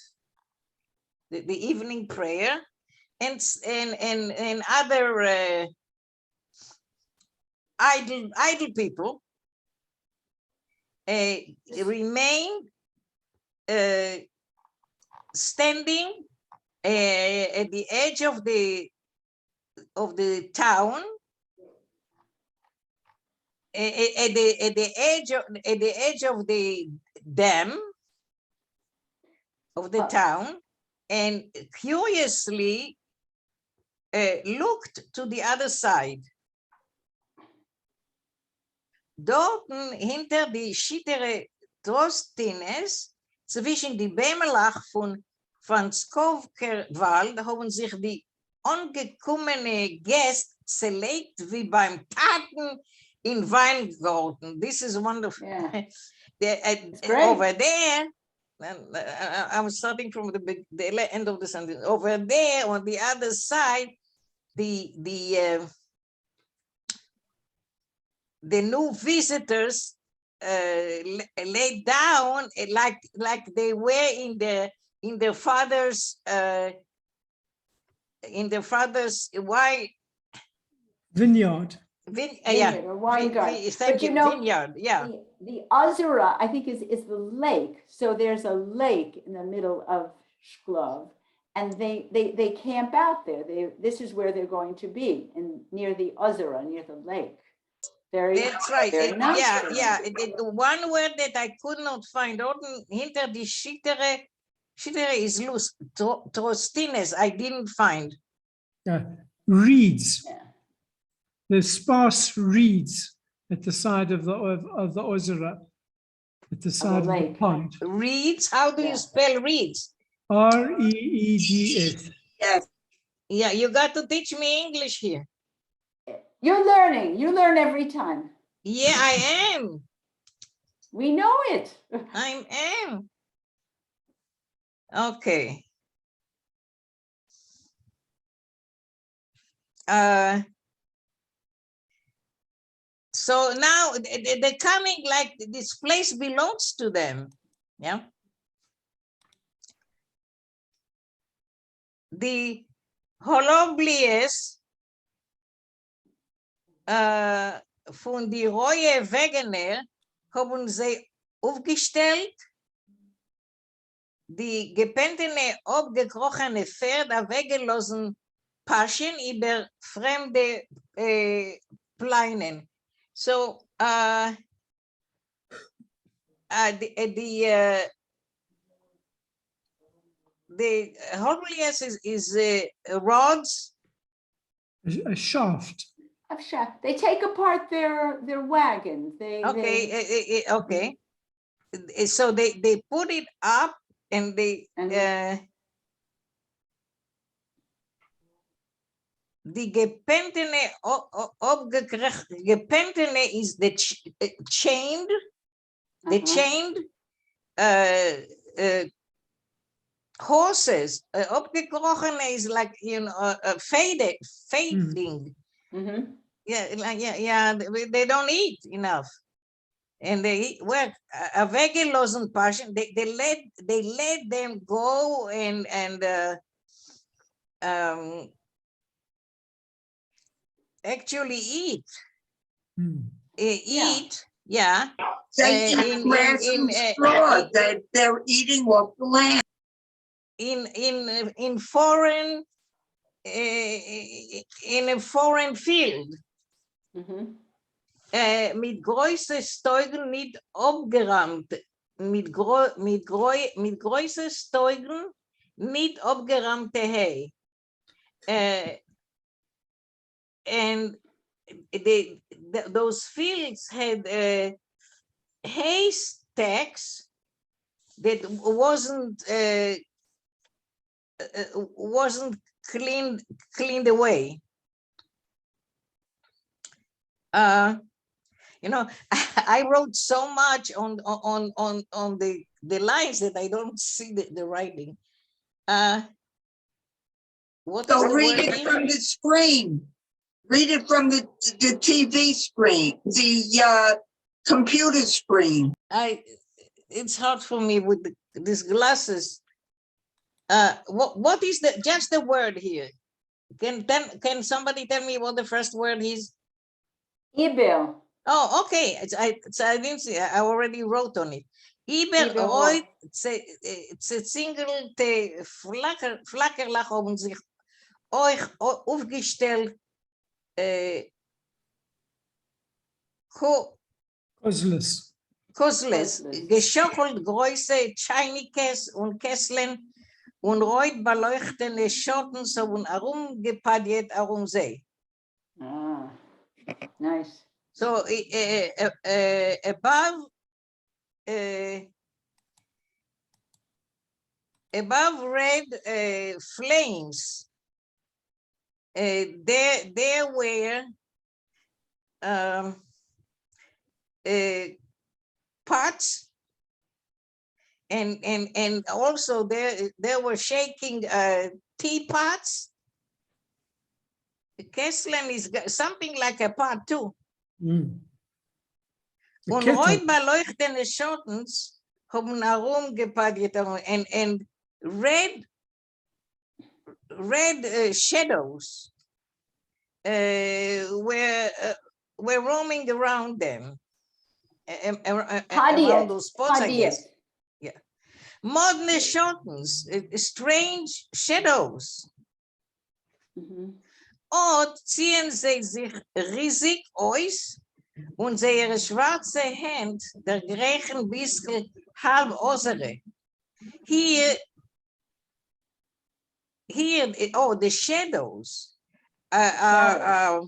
the evening prayer, and other idle people remain standing at the edge of the town, at the edge of the dam of the town, and curiously looked to the other side. Dort hinter die schittere Trostines, zwischen die Bämelach von Franzkowkerwald, haben sich die angekommene Gäste zerlegt wie beim Taten in Weingarten. This is wonderful. Yeah. Over there, and I'm starting from the end of the sentence. Over there, on the other side, the new visitors lay down like they were in their father's vineyard. Yeah, vineyard or wine garden. thank But you you, know, vineyard, yeah. the Azura, I think, is the lake. So there's a lake in the middle of Shklov, and they camp out there. This is where they're going to be, near the Azura, near the lake. That's right. Very nice. Yeah. The one word that I could not find, unten hinter die Schittere is loose. Trostines, I didn't find. Reeds. Yeah. There's sparse reeds at the side of the ozera, at the side of the lake. pond. Reeds, how do you Yeah. spell reeds? Reeds. Yes, Yeah, you got to teach me English here. You're learning. You learn every time. Yeah, I am. We know it. I am. Okay. So now they're coming like this place belongs to them. Yeah. The Holoblies von die Reue Wegener haben sie aufgestellt, die gepentene, abgekrochene Pferd weggelosen Paschen über fremde Pleinen. So, the Holoblies is rods. A shaft. They take apart their wagons. Okay, okay. So they put it up and they the gepentene gepentene is the chained, the chained horses. Opgekrochene is like, you know, fading. Yeah, they don't eat enough. And they work a weggelosen passion. They let them go and actually eat. Eat, yeah. they eat grass and straw. They're eating off the land. In foreign in a foreign field. Mit große Steugen nicht abgerammt, mit große Steugen nicht abgerammte Hay. And those fields had hay stacks that wasn't cleaned away. You know, I wrote so much on the lines that I don't see the writing. What So is the read word it here? from the screen. Read it from the TV screen, the computer screen. It's hard for me with these glasses. What is just the word here? Can somebody tell me what the first word is? Ibil. Oh, okay. I didn't see. I already wrote on it. Iber it's a single te flackerlach haben sich euch aufgestellt. Kozles. Kozles, geschochelt große Chainikes und Kesslen und reut beleuchtene Schotten so und herumgepadjet herum See. Ah, nice. So above red flames, there were pots, and also they were shaking teapots. Kesslen is something like a pot too. The Und kettle. heute beleuchtene Schottens haben herumgepadget and red shadows were were roaming around them, around Hadiyat, those spots, I guess. Hadiyat. Yeah. Modne Schottens, strange shadows. Mhm. Und ziehen sie sich riesig aus und ihre schwarze Hand, der Griechen bisschen halb äußere. Here, oh, the shadows are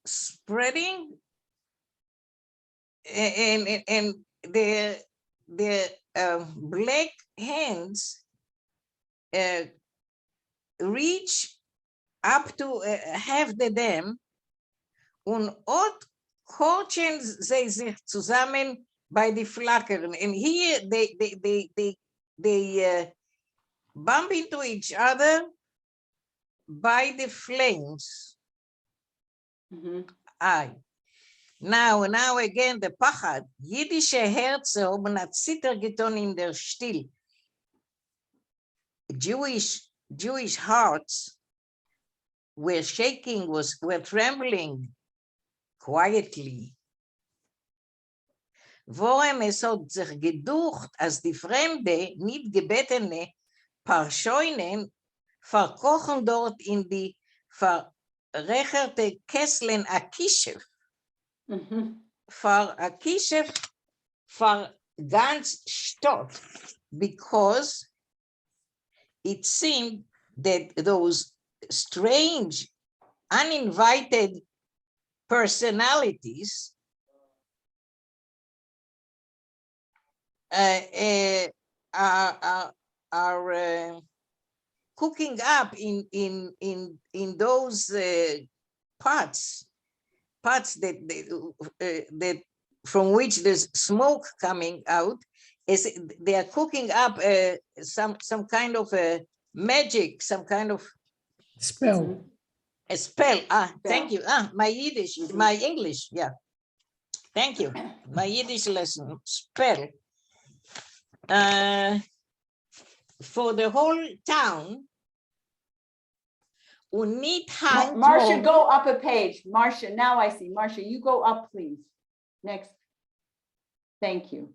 spreading, and the black hands reach up to half the dam, und ot korchen sie sich zusammen bei die Flackern. And here they bump into each other by the flames. Mhm. Aye. Now again, the Pachad. Jiddische Herzen haben a Zitter getan in der Still. Jewish hearts were shaking, were trembling quietly. Vorem es hat sich geducht, als die fremde, nicht gebetene Parscheunen verkochen dort in die verrecherte Kesseln a Kischef. Mhm. For a Kischef, for ganz Stott, because it seemed that those strange, uninvited personalities are cooking up in those pots that from which there's smoke coming out. Is they are cooking up some kind of a magic, some kind of Spell. a spell. Thank Spell. you. My Yiddish, Mhm. my English. Yeah. Thank you. My Yiddish lesson, spell. For the whole town. Und nicht Hand Marcia, morgen- go up a page. Marcia, now I see. Marcia, you go up, please. Next. Thank you.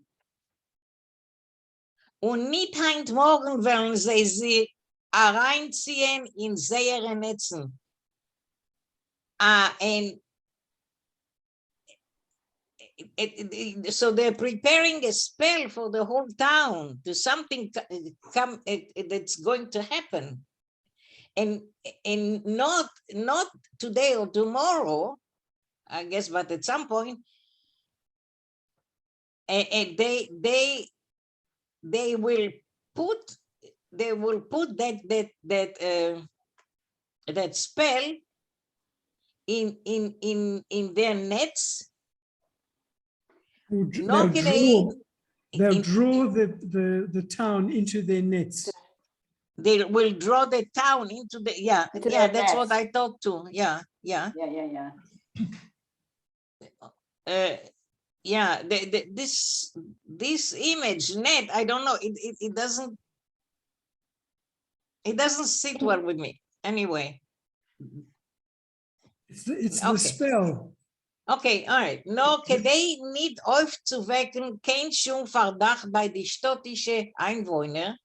Und nicht heint morgen wollen sie reinziehen in ihre Netzen. And so they're preparing a spell for the whole town to something that's going to happen. And not today or tomorrow, I guess, but at some point, and they will put that spell in their nets. They'll draw the town into their nets. They will draw the town into the Into yeah. their That's what nets. I thought too. Yeah. Yeah. Yeah. This image net, I don't know. It doesn't sit well with me. Anyway. It's the spell. Okay, all right. No, kedei nicht aufzuwecken, kein schon Verdacht bei die städtische Einwohner.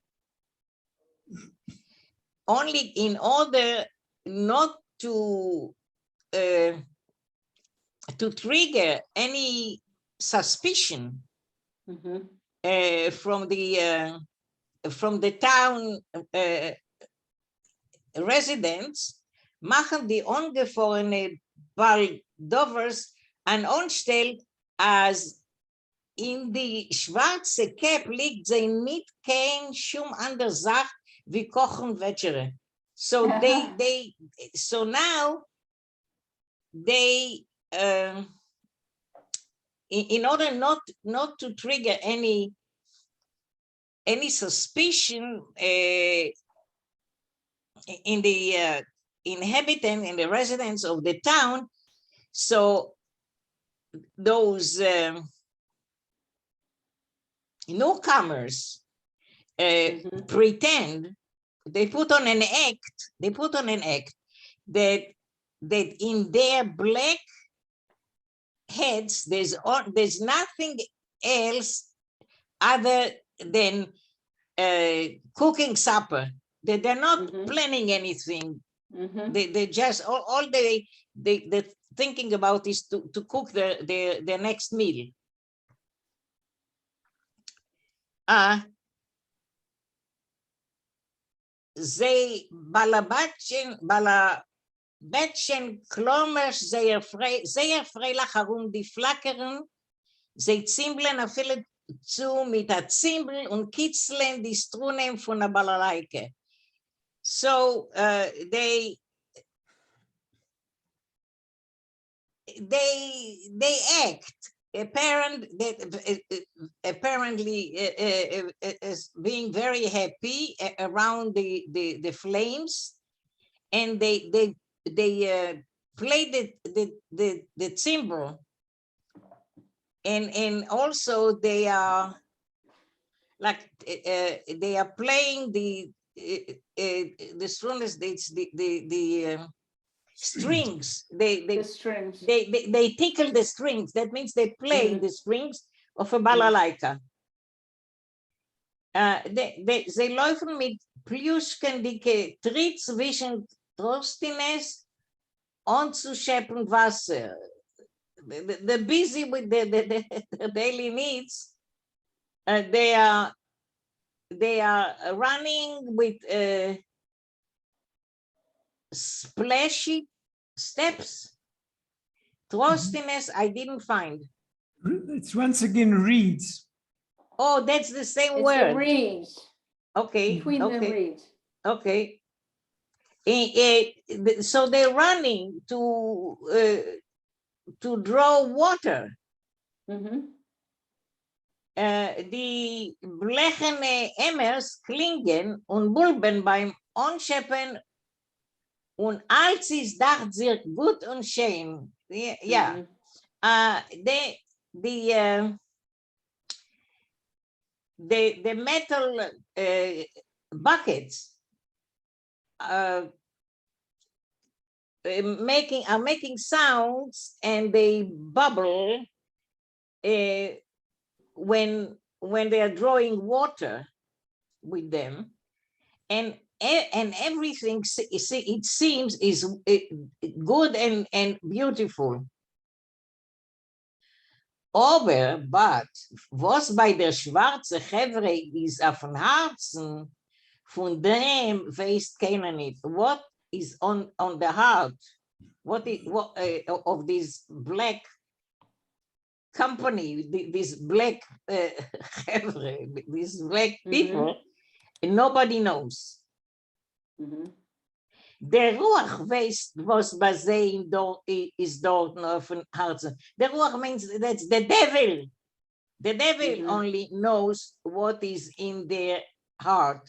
Only in order not to trigger any suspicion Mhm. from the town residents, machen die ungefrorene Baldovers an Anstell, als in die schwarze Cap liegt sie nicht kein schum andere Sach wie kochen Wäschere. So so now they in order not to trigger any suspicion in the inhabitant and the residents of the town, so those newcomers pretend, they put on an act that that in their black heads, there's nothing else other than cooking supper. They're not Mhm. planning anything. Mhm. They just all they're thinking about is to cook their next meal. They Balabetchen Klommers, sehr freilich herum die Flackeren, sie zimbeln a viele zu mit a Zimbel und kitzeln die Strunen von der Balalaike. So they act apparently as being very happy around the flames, and they play the cymbal, and also they are like they are playing the strings, the strings. The strings. They tickle the strings. That means they play Mhm. the strings of a balalaika. They laufen mit Plüschkendicke Tritt zwischen Trostines und zu scheppen Wasser. They're busy with the daily needs. They are running with splashy steps. Trostines, I didn't find. It's once again reeds. Oh, that's the same It's the word. reeds, Okay, between the okay, reeds. okay. So they're running to draw water. Mhm. Die blechene Emmers klingen und bulben beim Anscheppen, und als ist dacht sich gut und schön. Ja, the metal buckets are making sounds, and they bubble when they are drawing water with them, and everything it seems is good and beautiful. But was bei der schwarze Chevre ist auf dem Herzen, von dem weiß keiner nicht. What is on the heart? What of this black company, this black Chevre, these black people, and nobody knows. Mhm. Der Ruach weiß, was bei sie ist dort auf dem Herzen. Der Ruach means that's the devil. The devil only knows what is in their heart.